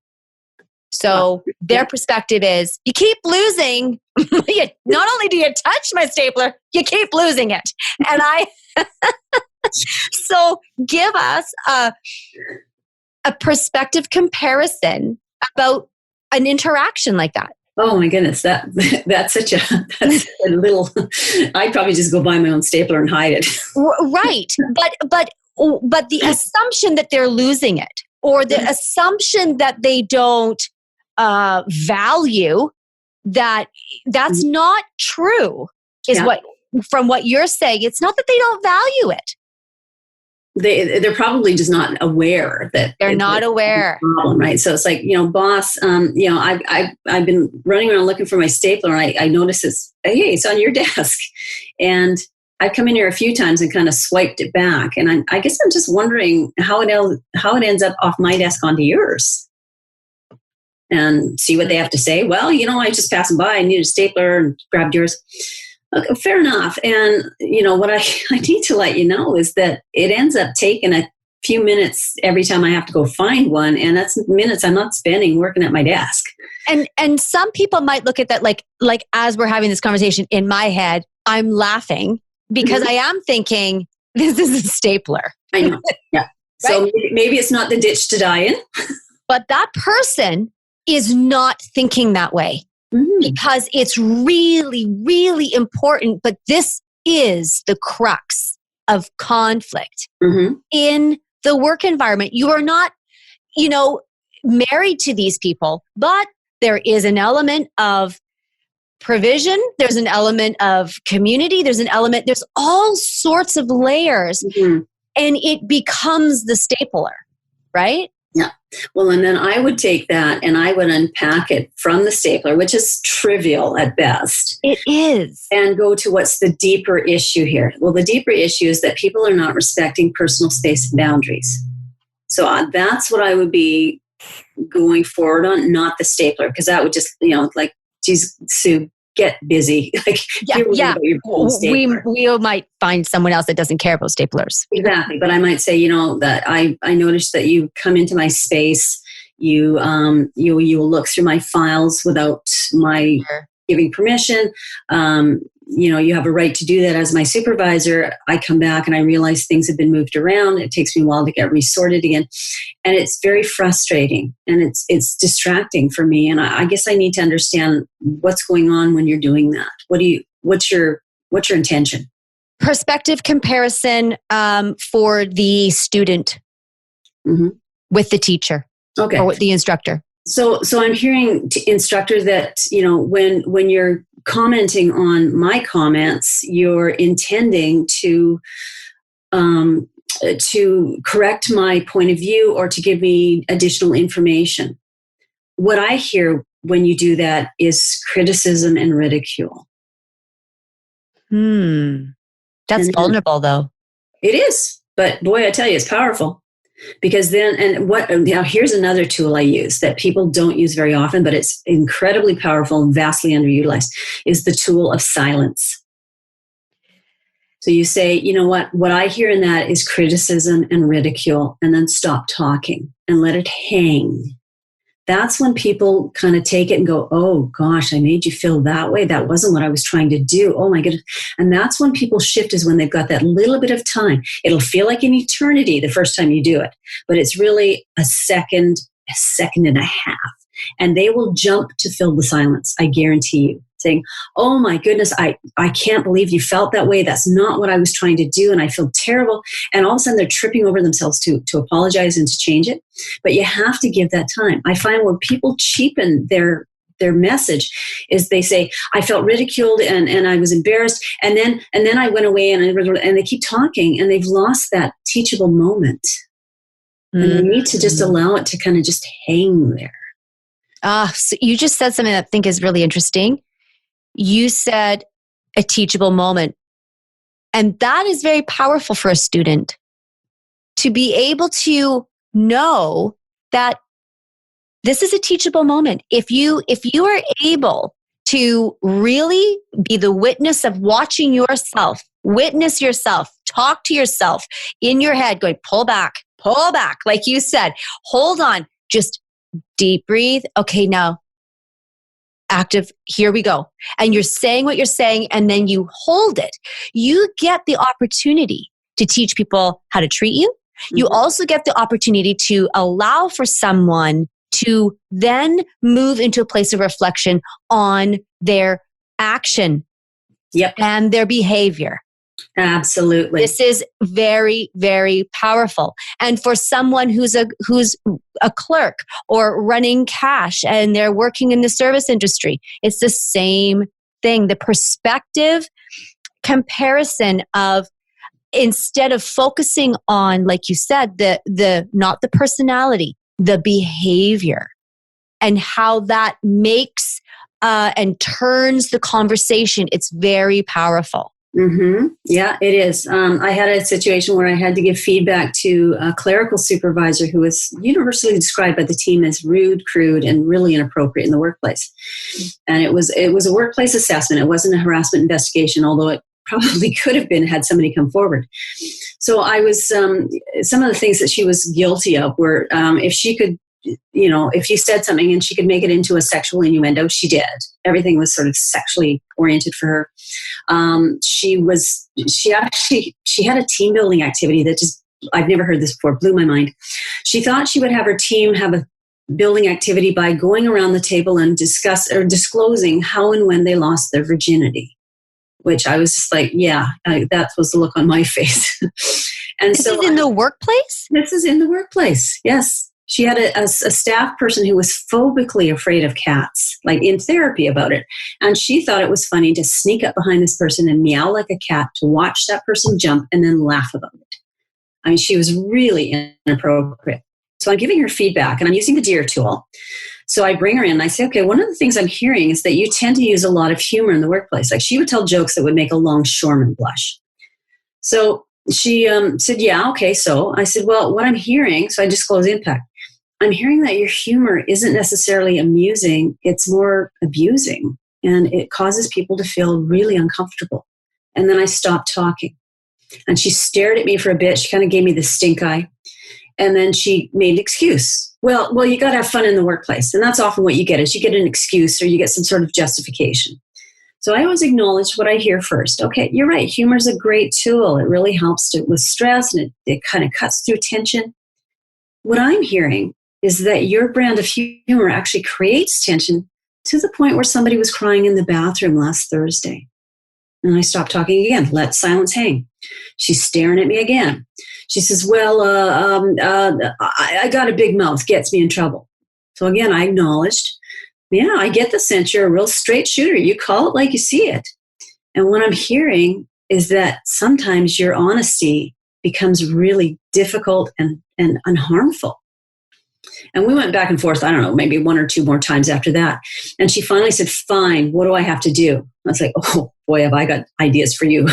So their perspective is, you keep losing. Not only do you touch my stapler, you keep losing it. And so give us a perspective comparison about an interaction like that. Oh my goodness, that's such a little. I'd probably just go buy my own stapler and hide it. Right, but the assumption that they're losing it, or the assumption that they don't value that's not true, is what from what you're saying. It's not that they don't value it. they're probably just not aware that they're not aware. Problem, right? So it's like, boss, I've been running around looking for my stapler, and I noticed hey, it's on your desk, and I've come in here a few times and kind of swiped it back, and I guess I'm just wondering how it ends up off my desk onto yours, and see what they have to say. Well, I just passed by, I needed a stapler and grabbed yours. Okay, fair enough. And, what I need to let you know is that it ends up taking a few minutes every time I have to go find one. And that's minutes I'm not spending working at my desk. And some people might look at that like as we're having this conversation in my head, I'm laughing because I am thinking, this is a stapler. I know. Yeah. Right? So maybe it's not the ditch to die in. But that person is not thinking that way. Because it's really, really important. But this is the crux of conflict in the work environment. You are not, married to these people, but there is an element of provision. There's an element of community. There's all sorts of layers. And it becomes the stapler, right? Yeah. Well, and then I would take that and I would unpack it from the stapler, which is trivial at best. It is. And go to what's the deeper issue here. Well, the deeper issue is that people are not respecting personal space and boundaries. So that's what I would be going forward on, not the stapler, because that would just, like, geez, Sue, get busy. We might find someone else that doesn't care about staplers. Exactly. But I might say, that I noticed that you come into my space, you will look through my files without my giving permission. You have a right to do that as my supervisor. I come back and I realize things have been moved around. It takes me a while to get resorted again. And it's very frustrating and it's distracting for me. And I guess I need to understand what's going on when you're doing that. What's your intention? Perspective comparison for the student with the teacher or with the instructor. So I'm hearing instructor that, when you're commenting on my comments, you're intending to correct my point of view or to give me additional information. What I hear when you do that is criticism and ridicule. That's vulnerable, though. It is. But boy, I tell you, it's powerful. Because then, now here's another tool I use that people don't use very often, but it's incredibly powerful and vastly underutilized, is the tool of silence. So you say, what I hear in that is criticism and ridicule, and then stop talking and let it hang. That's when people kind of take it and go, oh gosh, I made you feel that way. That wasn't what I was trying to do. Oh my goodness. And that's when people shift, is when they've got that little bit of time. It'll feel like an eternity the first time you do it, but it's really a second and a half. And they will jump to fill the silence. I guarantee you, saying, oh my goodness, I can't believe you felt that way. That's not what I was trying to do. And I feel terrible. And all of a sudden they're tripping over themselves to apologize and to change it. But you have to give that time. I find when people cheapen their message is they say, I felt ridiculed and I was embarrassed. And then I went away and they keep talking and they've lost that teachable moment. And they need to just allow it to kind of just hang there. So you just said something that I think is really interesting. You said a teachable moment. And that is very powerful for a student to be able to know that this is a teachable moment. If you are able to really be the witness of watching yourself, witness yourself, talk to yourself in your head, going, pull back, like you said, hold on, just deep breathe. Okay, now active, here we go. And you're saying what you're saying, and then you hold it. You get the opportunity to teach people how to treat you. You also get the opportunity to allow for someone to then move into a place of reflection on their action and their behavior. Absolutely. This is very, very powerful. And for someone who's a clerk or running cash and they're working in the service industry, it's the same thing. The perspective comparison of instead of focusing on, like you said, the not the personality, the behavior, and how that makes and turns the conversation, it's very powerful. Mm-hmm. Yeah, it is. I had a situation where I had to give feedback to a clerical supervisor who was universally described by the team as rude, crude, and really inappropriate in the workplace. And it was a workplace assessment. It wasn't a harassment investigation, although it probably could have been had somebody come forward. So I was, some of the things that she was guilty of were, if she could, if you said something and she could make it into a sexual innuendo, she did. Everything was sort of sexually oriented for her. She had a team building activity that just, I've never heard this before, blew my mind. She thought she would have her team have a building activity by going around the table and disclosing how and when they lost their virginity, which I was just like, yeah, that was the look on my face. And this is in the workplace? This is in the workplace, yes. She had a staff person who was phobically afraid of cats, like in therapy about it. And she thought it was funny to sneak up behind this person and meow like a cat to watch that person jump and then laugh about it. I mean, she was really inappropriate. So I'm giving her feedback and I'm using the DEAR tool. So I bring her in and I say, okay, one of the things I'm hearing is that you tend to use a lot of humor in the workplace. Like she would tell jokes that would make a longshoreman blush. So she said, yeah, okay. So I said, well, what I'm hearing, so I disclose impact. I'm hearing that your humor isn't necessarily amusing, it's more abusing, and it causes people to feel really uncomfortable. And then I stopped talking. And she stared at me for a bit. She kind of gave me the stink eye. And then she made an excuse. Well, you got to have fun in the workplace. And that's often what you get is you get an excuse or you get some sort of justification. So I always acknowledge what I hear first. Okay, you're right. Humor is a great tool. It really helps with stress and it kind of cuts through tension. What I'm hearing is that your brand of humor actually creates tension to the point where somebody was crying in the bathroom last Thursday. And I stopped talking again, let silence hang. She's staring at me again. She says, well, I got a big mouth, gets me in trouble. So again, I acknowledged, yeah, I get the sense you're a real straight shooter. You call it like you see it. And what I'm hearing is that sometimes your honesty becomes really difficult and harmful. And we went back and forth, I don't know, maybe one or two more times after that. And she finally said, fine, what do I have to do? I was like, oh boy, have I got ideas for you.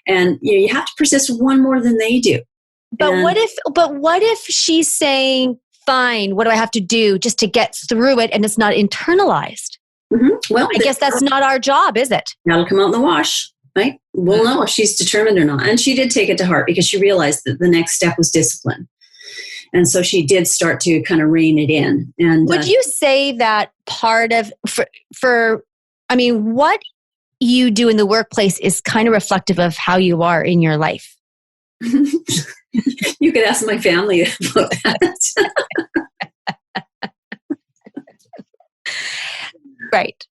And you have to persist one more than they do. But what if she's saying, fine, what do I have to do just to get through it and it's not internalized? Mm-hmm. Well, I guess that's not our job, is it? That'll come out in the wash, right? We'll know if she's determined or not. And she did take it to heart because she realized that the next step was discipline. And so she did start to kind of rein it in. And would you say that part of, what you do in the workplace is kind of reflective of how you are in your life? You could ask my family about that. Right.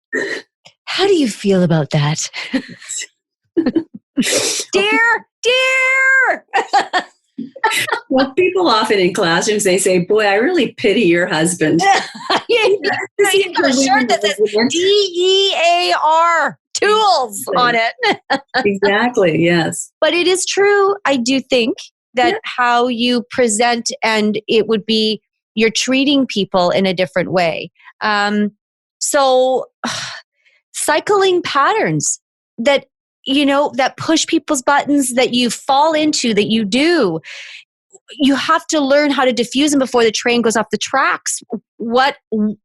How do you feel about that? Dear! Well, people often in classrooms, they say, boy, I really pity your husband. You got a shirt that says DEAR tools on it. Exactly, yes. But it is true. I do think that how you present and it would be you're treating people in a different way. So cycling patterns that that push people's buttons, that you fall into, that you do. You have to learn how to diffuse them before the train goes off the tracks.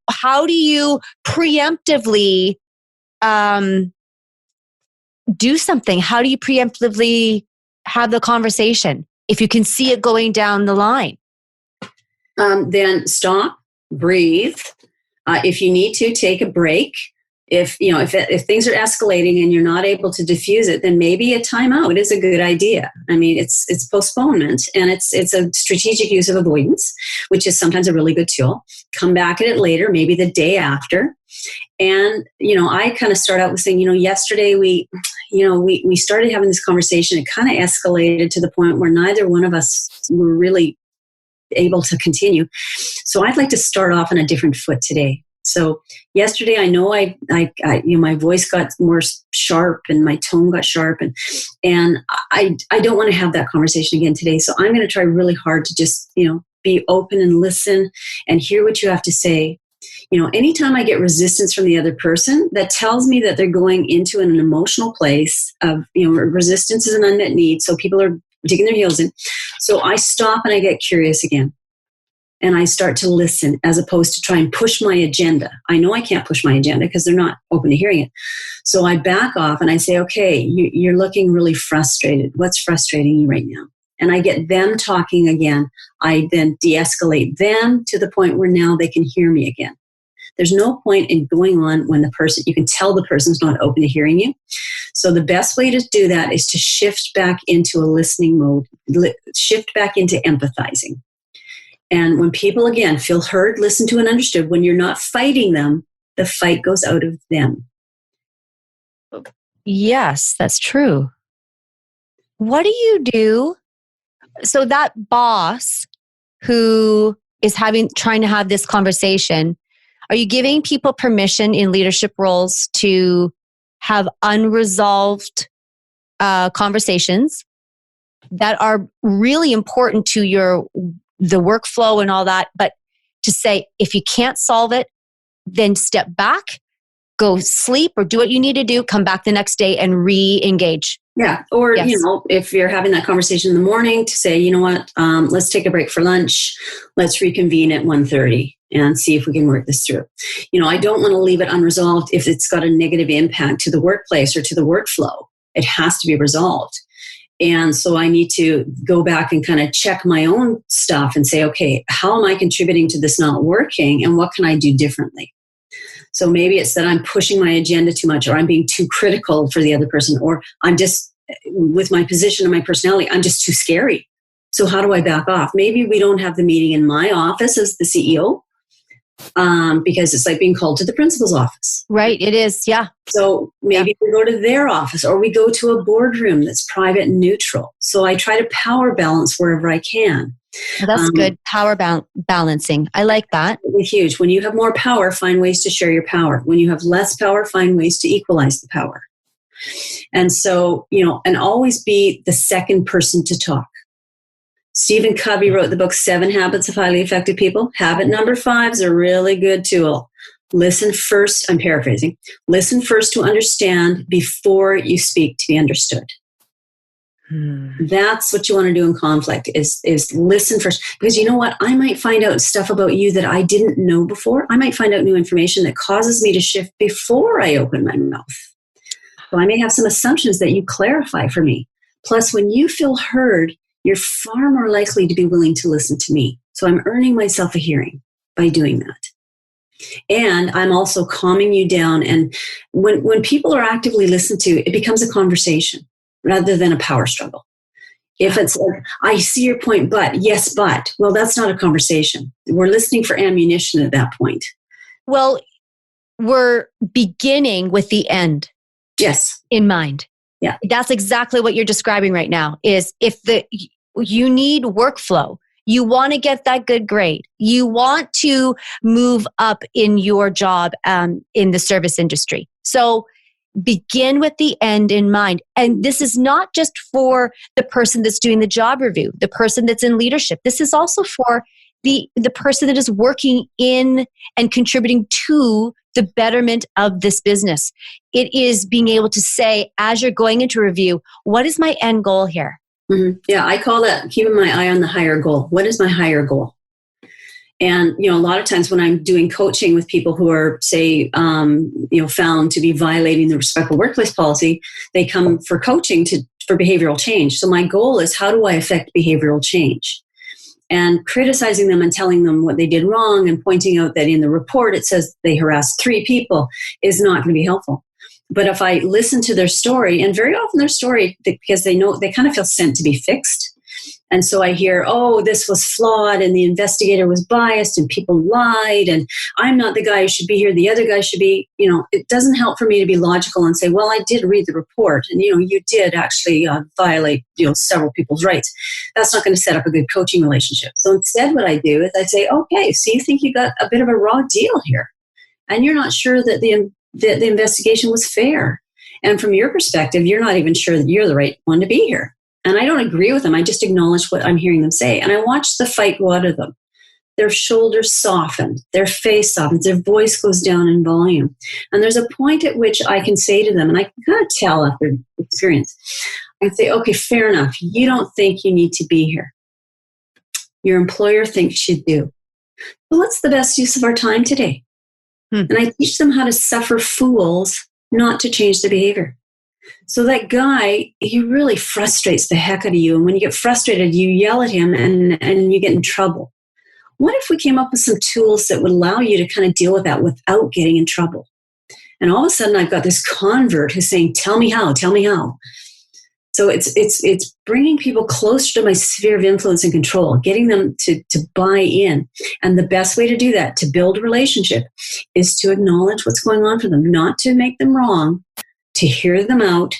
How do you preemptively do something? How do you preemptively have the conversation if you can see it going down the line? Then stop, breathe. If you need to, take a break. If things are escalating and you're not able to diffuse it, then maybe a timeout is a good idea. I mean, it's postponement and it's a strategic use of avoidance, which is sometimes a really good tool. Come back at it later, maybe the day after. And, I kind of start out with saying, yesterday we started having this conversation. It kind of escalated to the point where neither one of us were really able to continue. So I'd like to start off on a different foot today. So yesterday, I know my voice got more sharp and my tone got sharp, and I don't want to have that conversation again today. So I'm going to try really hard to just, be open and listen and hear what you have to say. Anytime I get resistance from the other person, that tells me that they're going into an emotional place of, resistance is an unmet need. So people are digging their heels in. So I stop and I get curious again. And I start to listen as opposed to try and push my agenda. I know I can't push my agenda because they're not open to hearing it. So I back off and I say, okay, you're looking really frustrated. What's frustrating you right now? And I get them talking again. I then de-escalate them to the point where now they can hear me again. There's no point in going on when you can tell the person's not open to hearing you. So the best way to do that is to shift back into a listening mode, shift back into empathizing. And when people, again, feel heard, listened to, and understood, when you're not fighting them, the fight goes out of them. Yes, that's true. What do you do? So that boss who is trying to have this conversation, are you giving people permission in leadership roles to have unresolved conversations that are really important to the workflow and all that, but to say, if you can't solve it, then step back, go sleep or do what you need to do, come back the next day and re-engage. Yeah. Or, yes. If you're having that conversation in the morning to say, let's take a break for lunch. Let's reconvene at 1:30 and see if we can work this through. I don't want to leave it unresolved if it's got a negative impact to the workplace or to the workflow. It has to be resolved. And so I need to go back and kind of check my own stuff and say, okay, how am I contributing to this not working and what can I do differently? So maybe it's that I'm pushing my agenda too much, or I'm being too critical for the other person, or I'm just, with my position and my personality, I'm just too scary. So how do I back off? Maybe we don't have the meeting in my office as the CEO, because it's like being called to the principal's office. Right, it is, yeah. So maybe we go to their office, or we go to a boardroom that's private and neutral. So I try to power balance wherever I can. Well, that's good. Power balancing. I like that. It's huge. When you have more power, find ways to share your power. When you have less power, find ways to equalize the power. And so, and always be the second person to talk. Stephen Covey wrote the book 7 Habits of Highly Effective People. Habit number 5 is a really good tool. Listen first. I'm paraphrasing. Listen first to understand before you speak to be understood. That's what you want to do in conflict is listen first. Because you know what? I might find out stuff about you that I didn't know before. I might find out new information that causes me to shift before I open my mouth. So I may have some assumptions that you clarify for me. Plus, when you feel heard, you're far more likely to be willing to listen to me. So I'm earning myself a hearing by doing that. And I'm also calming you down. And when people are actively listened to, it becomes a conversation rather than a power struggle. If it's like, I see your point, but, yes, but, well, that's not a conversation. We're listening for ammunition at that point. Well, we're beginning with the end. Yes. In mind. Yeah. That's exactly what you're describing right now is if you need workflow, you want to get that good grade, you want to move up in your job in the service industry. So begin with the end in mind. And this is not just for the person that's doing the job review, the person that's in leadership. This is also for the person that is working in and contributing to the betterment of this business. It is being able to say, as you're going into review, what is my end goal here? Mm-hmm. Yeah, I call that keeping my eye on the higher goal. What is my higher goal? And, a lot of times when I'm doing coaching with people who are, say, found to be violating the respectful workplace policy, they come for coaching for behavioral change. So my goal is, how do I affect behavioral change? And criticizing them and telling them what they did wrong and pointing out that in the report it says they harassed 3 people is not going to be helpful. But if I listen to their story, and very often their story, because they know, they kind of feel sent to be fixed. And so I hear, oh, this was flawed and the investigator was biased and people lied and I'm not the guy who should be here. The other guy should be, it doesn't help for me to be logical and say, well, I did read the report and, you did actually violate, several people's rights. That's not going to set up a good coaching relationship. So instead what I do is I say, okay, so you think you got a bit of a raw deal here. and you're not sure that the investigation was fair. And from your perspective, you're not even sure that you're the right one to be here. And I don't agree with them. I just acknowledge what I'm hearing them say. And I watch the fight go out of them. Their shoulders soften, their face softens, their voice goes down in volume. And there's a point at which I can say to them, and I can kind of tell after experience, I can say, okay, fair enough. You don't think you need to be here. Your employer thinks you do. But what's the best use of our time today? And I teach them how to suffer fools, not to change their behavior. So that guy, he really frustrates the heck out of you. And when you get frustrated, you yell at him and you get in trouble. What if we came up with some tools that would allow you to kind of deal with that without getting in trouble? And all of a sudden, I've got this convert who's saying, tell me how. So it's bringing people closer to my sphere of influence and control, getting them to buy in. And the best way to do that, to build a relationship, is to acknowledge what's going on for them, not to make them wrong, to hear them out,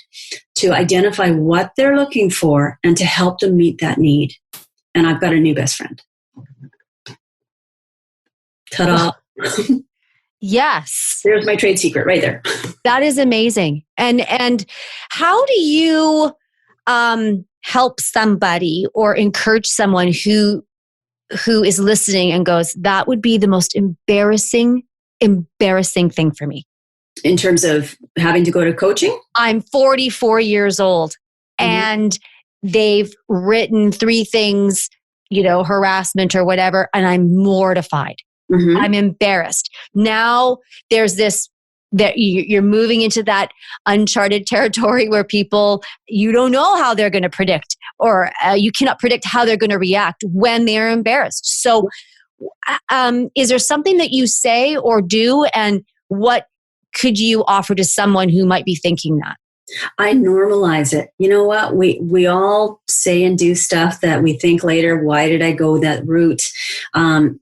to identify what they're looking for, and to help them meet that need. And I've got a new best friend. Ta-da. Yes. There's my trade secret right there. That is amazing. And how do you help somebody or encourage someone who is listening and goes, that would be the most embarrassing thing for me? In terms of having to go to coaching? I'm 44 years old and they've written 3 things, harassment or whatever, and I'm mortified. I'm embarrassed. Now there's this, that you're moving into that uncharted territory where you don't know how they're going to predict, or you cannot predict how they're going to react when they're embarrassed. So is there something that you say or do, and what could you offer to someone who might be thinking that? I normalize it. You know what? We all say and do stuff that we think later, why did I go that route?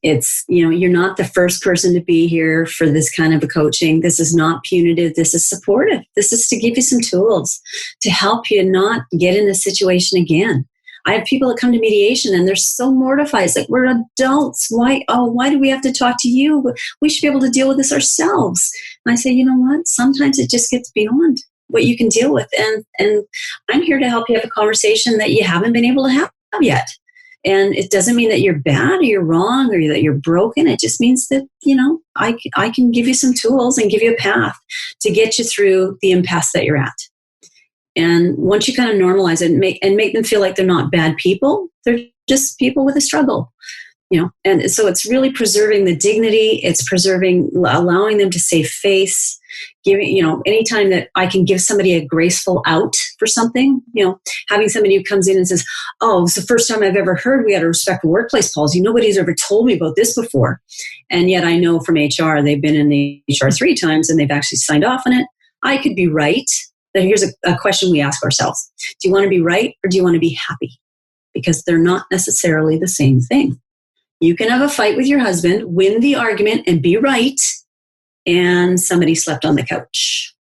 It's, you're not the first person to be here for this kind of a coaching. This is not punitive. This is supportive. This is to give you some tools to help you not get in this situation again. I have people that come to mediation and they're so mortified. It's like, we're adults. Why do we have to talk to you? We should be able to deal with this ourselves. And I say, you know what? Sometimes it just gets beyond what you can deal with. And I'm here to help you have a conversation that you haven't been able to have yet. And it doesn't mean that you're bad or you're wrong or that you're broken. It just means that, I can give you some tools and give you a path to get you through the impasse that you're at. And once you kind of normalize it and make them feel like they're not bad people, they're just people with a struggle. And so it's really preserving the dignity. It's allowing them to save face, giving, anytime that I can give somebody a graceful out for something, having somebody who comes in and says, oh, it's the first time I've ever heard we had to respect the workplace policy. Nobody's ever told me about this before. And yet I know from HR, they've been in the HR 3 times and they've actually signed off on it. I could be right. But here's a question we ask ourselves. Do you want to be right or do you want to be happy? Because they're not necessarily the same thing. You can have a fight with your husband, win the argument, and be right, and somebody slept on the couch.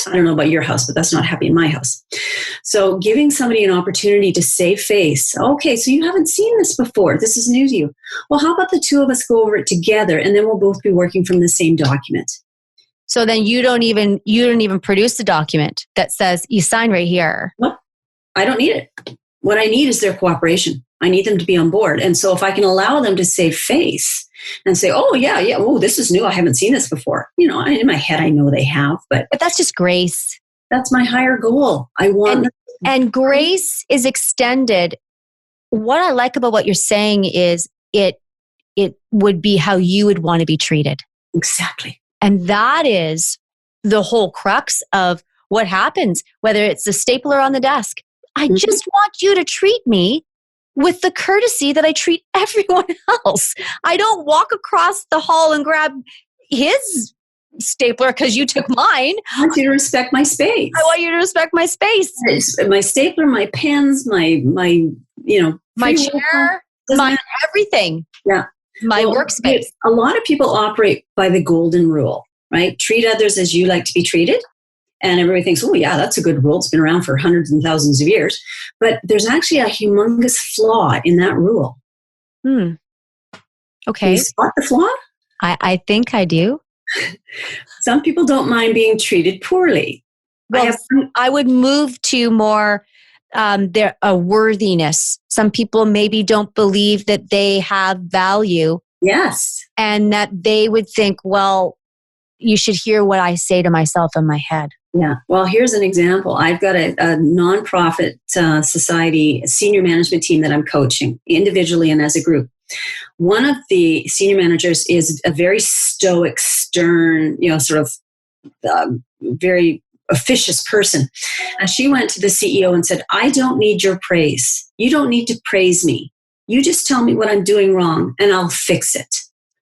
I don't know about your house, but that's not happy in my house. So giving somebody an opportunity to save face. Okay, so you haven't seen this before. This is new to you. Well, how about the 2 of us go over it together, and then we'll both be working from the same document. So then you don't even produce the document that says you sign right here. Well, I don't need it. What I need is their cooperation. I need them to be on board. And so if I can allow them to save face and say, oh, yeah, oh, this is new. I haven't seen this before. In my head, I know they have. But that's just grace. That's my higher goal. I want. And grace is extended. What I like about what you're saying is it would be how you would want to be treated. Exactly. And that is the whole crux of what happens, whether it's the stapler on the desk. I just want you to treat me with the courtesy that I treat everyone else. I don't walk across the hall and grab his stapler because you took mine. I want you to respect my space. I want you to respect my space. My stapler, my pens, my chair, my everything. Yeah. My workspace. A lot of people operate by the golden rule, right? Treat others as you like to be treated. And everybody thinks, oh, yeah, that's a good rule. It's been around for hundreds and thousands of years. But there's actually a humongous flaw in that rule. Okay. Can you spot the flaw? I think I do. Some people don't mind being treated poorly. Well, I would move to more their a worthiness. Some people maybe don't believe that they have value. Yes. And that they would think, well, you should hear what I say to myself in my head. Yeah. Well, here's an example. I've got a nonprofit society senior management team that I'm coaching individually and as a group. One of the senior managers is a very stoic, stern, sort of very officious person. And she went to the CEO and said, I don't need your praise. You don't need to praise me. You just tell me what I'm doing wrong and I'll fix it.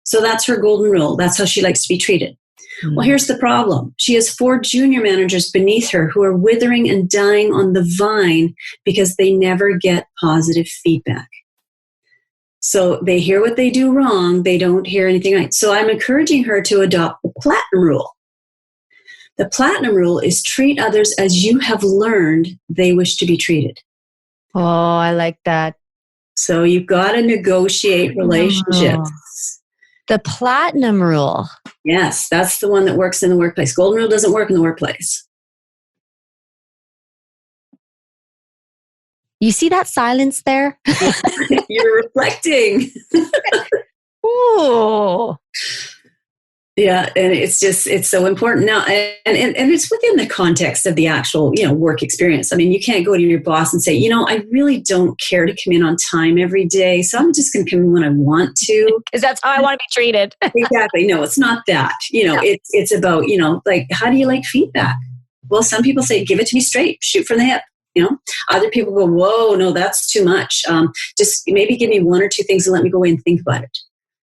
So that's her golden rule. That's how she likes to be treated. Mm-hmm. Well, here's the problem. She has 4 junior managers beneath her who are withering and dying on the vine because they never get positive feedback. So they hear what they do wrong. They don't hear anything right. So I'm encouraging her to adopt the platinum rule. The platinum rule is treat others as you have learned they wish to be treated. Oh, I like that. So you've got to negotiate relationships. The platinum rule. Yes, that's the one that works in the workplace. Golden rule doesn't work in the workplace. You see that silence there? You're reflecting. Ooh. Yeah, and it's so important now, and it's within the context of the actual, work experience. I mean, you can't go to your boss and say, I really don't care to come in on time every day, so I'm just going to come in when I want to. Because that's how I want to be treated. Exactly. No, it's not that. It's about, like, how do you like feedback? Well, some people say, give it to me straight, shoot from the hip. Other people go, whoa, no, that's too much. Just maybe give me 1 or 2 things and let me go away and think about it.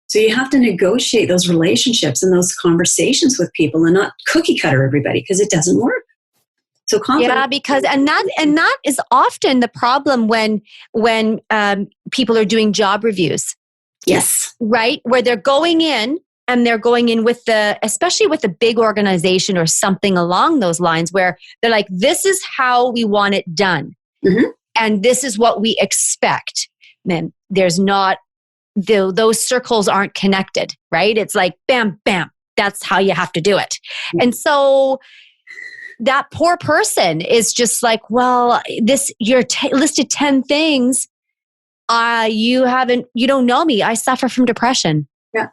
So you have to negotiate those relationships and those conversations with people and not cookie cutter everybody because it doesn't work. So yeah, because and that is often the problem when people are doing job reviews. Yes, right, where they're going in with especially with a big organization or something along those lines, where they're like, this is how we want it done, and this is what we expect. And there's not. Those circles aren't connected, right? It's like, bam, bam, that's how you have to do it. And so that poor person is just like, well, you're listed 10 things. You don't know me. I suffer from depression. Yeah.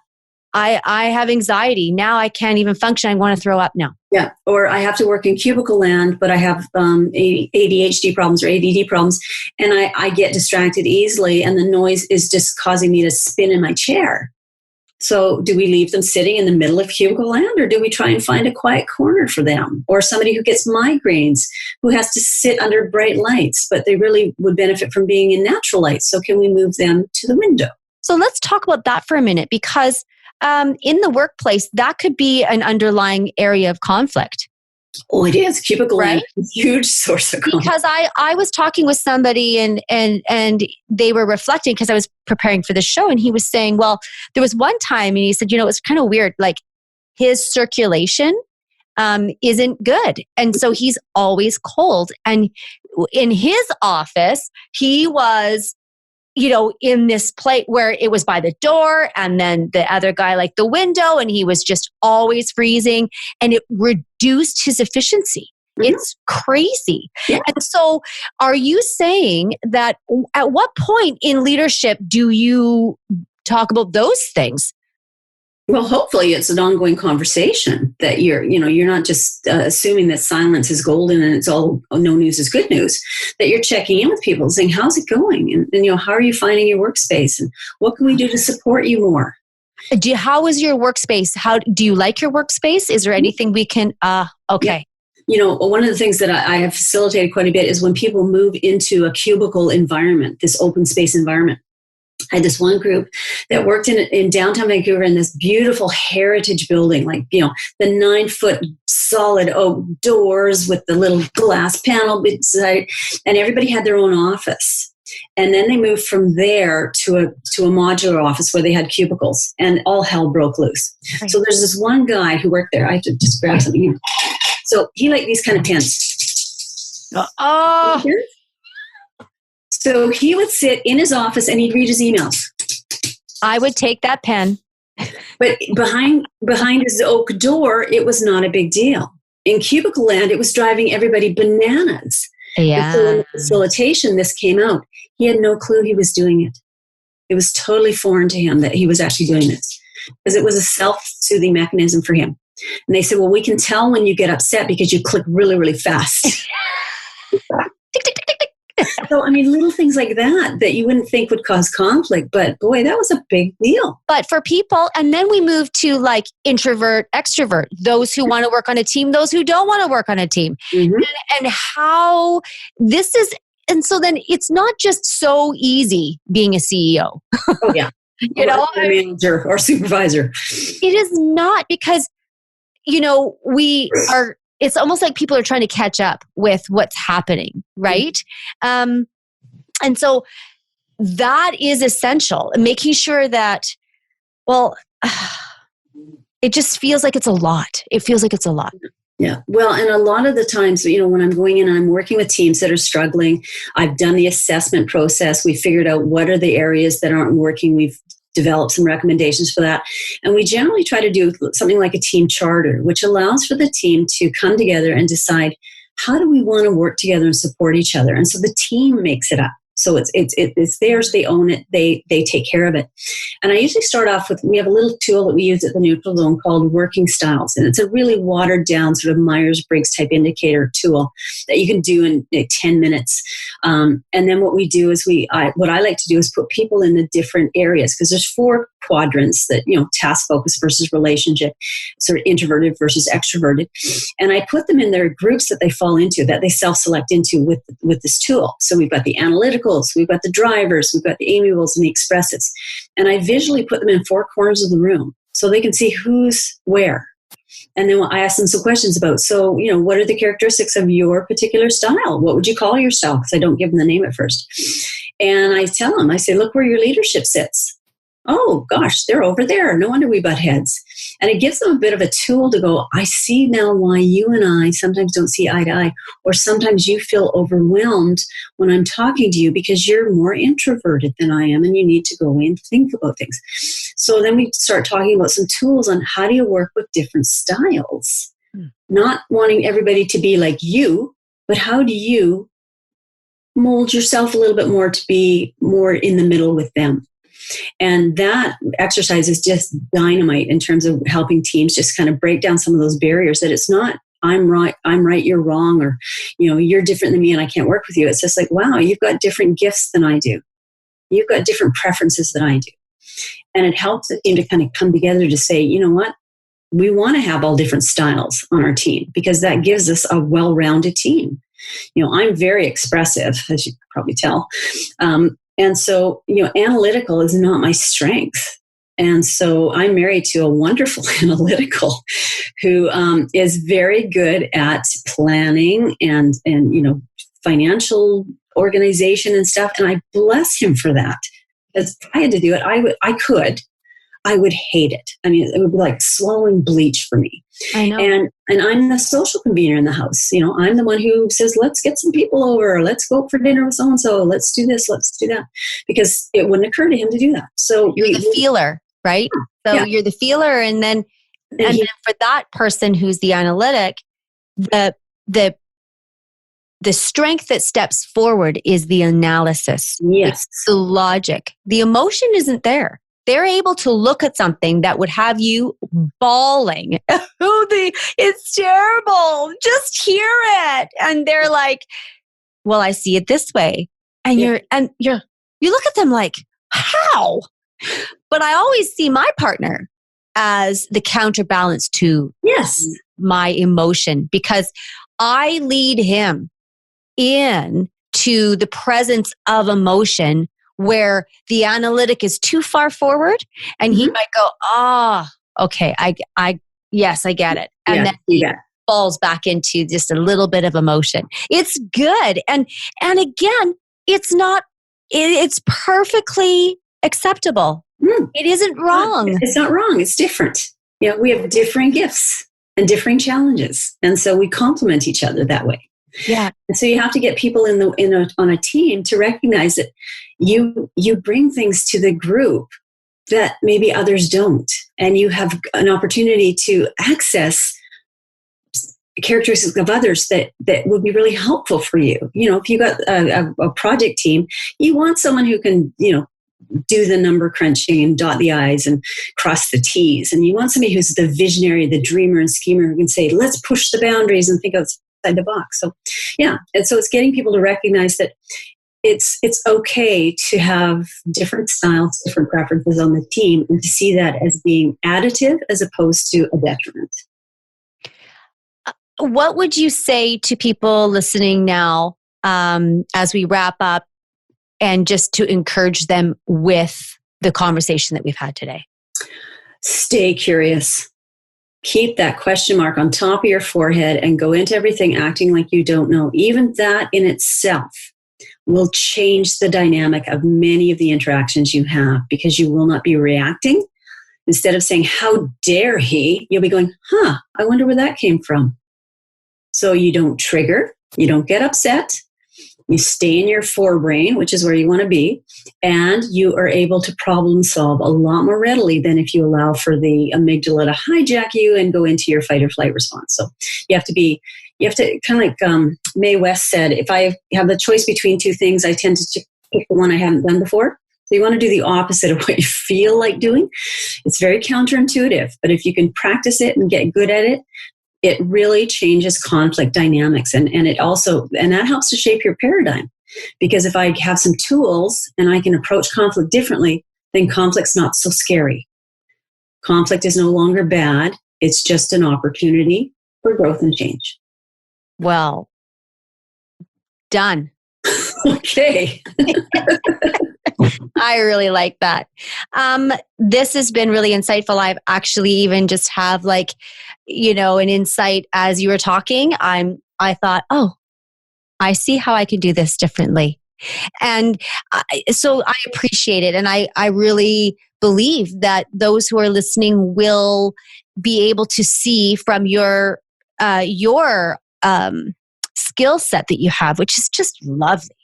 I have anxiety. Now I can't even function. I want to throw up now. Yeah. Or I have to work in cubicle land, but I have ADHD problems or ADD problems, and I get distracted easily, and the noise is just causing me to spin in my chair. So do we leave them sitting in the middle of cubicle land, or do we try and find a quiet corner for them? Or somebody who gets migraines, who has to sit under bright lights, but they really would benefit from being in natural light. So can we move them to the window? So let's talk about that for a minute, because in the workplace, that could be an underlying area of conflict. Oh, it is. Cubicle land is a huge source of conflict. Because I was talking with somebody and they were reflecting, because I was preparing for the show, and he was saying, well, there was one time, and he said, it's kind of weird, like his circulation isn't good. And so he's always cold. And in his office, he was in this plate where it was by the door, and then the other guy like the window, and he was just always freezing, and it reduced his efficiency. Mm-hmm. It's crazy. Yeah. And so are you saying that at what point in leadership do you talk about those things? Well, hopefully it's an ongoing conversation that you're not just assuming that silence is golden and it's all no news is good news, that you're checking in with people saying, how's it going? And how are you finding your workspace? And what can we do to support you more? How is your workspace? How do you like your workspace? Is there anything we can, okay. Yeah. One of the things that I have facilitated quite a bit is when people move into a cubicle environment, this open space environment. I had this one group that worked in downtown Vancouver in this beautiful heritage building, like, the 9-foot solid oak doors with the little glass panel beside, and everybody had their own office. And then they moved from there to a modular office where they had cubicles, and all hell broke loose. Right. So there's this one guy who worked there. I have to just grab something here. So he liked these kind of pens. Oh. So he would sit in his office and he'd read his emails. I would take that pen. But behind his oak door, it was not a big deal. In cubicle land, it was driving everybody bananas. Yeah. And so in the facilitation, this came out. He had no clue he was doing it. It was totally foreign to him that he was actually doing this, because it was a self-soothing mechanism for him. And they said, well, we can tell when you get upset because you click really, really fast. Tick, tick, tick, tick, tick. So, I mean, little things like that you wouldn't think would cause conflict, but boy, that was a big deal. But for people, and then we move to like introvert, extrovert, those who want to work on a team, those who don't want to work on a team, and how this is. And so then it's not just so easy being a CEO. Oh, yeah. You know, or manager or supervisor. It is not, because, you know, it's almost like people are trying to catch up with what's happening, right? And so that is essential, making sure that, well, it just feels like it's a lot. It feels like it's a lot. Yeah. Well, and a lot of the times, you know, when I'm going in and I'm working with teams that are struggling, I've done the assessment process. We figured out what are the areas that aren't working. We've developed some recommendations for that. And we generally try to do something like a team charter, which allows for the team to come together and decide, how do we want to work together and support each other? And so the team makes it up. So it's theirs. They own it. They take care of it. And I usually start off with, we have a little tool that we use at the Neutral Zone called Working Styles. And it's a really watered down sort of Myers-Briggs type indicator tool that you can do in 10 minutes. And then what we do is what I like to do is put people in the different areas, because there's 4 quadrants that, you know, task focus versus relationship, sort of introverted versus extroverted. And I put them in their groups that they fall into, that they self-select into with this tool. So we've got the analytical, we've got the drivers, we've got the amiables and the expressives. And I visually put them in 4 corners of the room so they can see who's where. And then I ask them some questions about, so, you know, what are the characteristics of your particular style? What would you call your style? Because I don't give them the name at first. And I tell them, I say, look where your leadership sits. Oh, gosh, they're over there. No wonder we butt heads. And it gives them a bit of a tool to go, I see now why you and I sometimes don't see eye to eye, or sometimes you feel overwhelmed when I'm talking to you because you're more introverted than I am and you need to go away and think about things. So then we start talking about some tools on how do you work with different styles, not wanting everybody to be like you, but how do you mold yourself a little bit more to be more in the middle with them. And that exercise is just dynamite in terms of helping teams just kind of break down some of those barriers, that it's not, I'm right, you're wrong, or, you know, you're different than me and I can't work with you. It's just like, wow, you've got different gifts than I do. You've got different preferences than I do. And it helps the team to kind of come together to say, you know what, we want to have all different styles on our team, because that gives us a well-rounded team. You know, I'm very expressive, as you can probably tell. And so, you know, analytical is not my strength. And so I'm married to a wonderful analytical who is very good at planning and, you know, financial organization and stuff. And I bless him for that. Because if I had to do it, I would hate it. I mean, it would be like swallowing bleach for me. I know. And I'm the social convener in the house. You know, I'm the one who says, let's get some people over. Let's go for dinner with so-and-so. Let's do this. Let's do that. Because it wouldn't occur to him to do that. So you're the feeler, right? So you're the feeler. And then for that person who's the analytic, the strength that steps forward is the analysis. Yes. It's the logic. The emotion isn't there. They're able to look at something that would have you bawling. It's terrible. Just hear it. And they're like, well, I see it this way. And you look at them like, how? But I always see my partner as the counterbalance to my emotion, because I lead him in to the presence of emotion where the analytic is too far forward, and he might go, okay, I get it. And then he falls back into just a little bit of emotion. It's good. And again, it's perfectly acceptable. It isn't wrong. It's not wrong. It's different. You know, we have different gifts and differing challenges. And so we complement each other that way. Yeah. And so you have to get people on a team to recognize that you bring things to the group that maybe others don't. And you have an opportunity to access characteristics of others that would be really helpful for you. If you got a project team, you want someone who can, do the number crunching and dot the I's and cross the T's. And you want somebody who's the visionary, the dreamer and schemer who can say, let's push the boundaries and think outside the box. So, yeah. And so it's getting people to recognize that it's okay to have different styles, different preferences on the team, and to see that as being additive as opposed to a detriment. What would you say to people listening now as we wrap up, and just to encourage them with the conversation that we've had today? Stay curious. Keep that question mark on top of your forehead and go into everything acting like you don't know. Even that in itself will change the dynamic of many of the interactions you have, because you will not be reacting. Instead of saying, how dare he, you'll be going, I wonder where that came from. So you don't trigger, you don't get upset, you stay in your forebrain, which is where you want to be, and you are able to problem solve a lot more readily than if you allow for the amygdala to hijack you and go into your fight or flight response. So you have to kind of like Mae West said, if I have the choice between two things, I tend to pick the one I haven't done before. So you want to do the opposite of what you feel like doing. It's very counterintuitive, but if you can practice it and get good at it, it really changes conflict dynamics. And that helps to shape your paradigm. Because if I have some tools and I can approach conflict differently, then conflict's not so scary. Conflict is no longer bad. It's just an opportunity for growth and change. Well, done. Okay. I really like that. This has been really insightful. I've actually even just have an insight as you were talking. I thought, I see how I can do this differently. And so I appreciate it. And I really believe that those who are listening will be able to see from your skill set that you have, which is just lovely.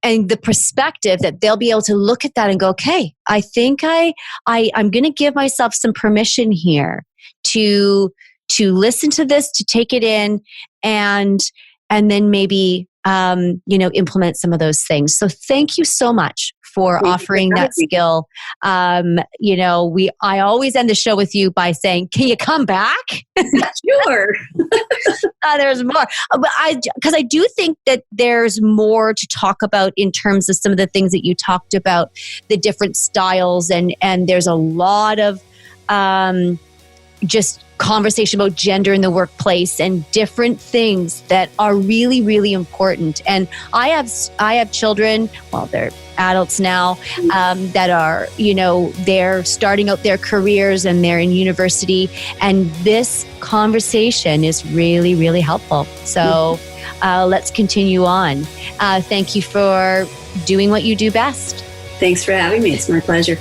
And the perspective that they'll be able to look at that and go, okay, I think I'm going to give myself some permission here to listen to this, to take it in, and then maybe implement some of those things. So thank you so much for offering that skill. I always end the show with you by saying, can you come back? Sure. There's more. Because I do think that there's more to talk about in terms of some of the things that you talked about, the different styles, and there's a lot of just conversation about gender in the workplace and different things that are really, really important. And I have children, well, they're adults now, that are, they're starting out their careers and they're in university. And this conversation is really, really helpful. So let's continue on. Thank you for doing what you do best. Thanks for having me. It's my pleasure.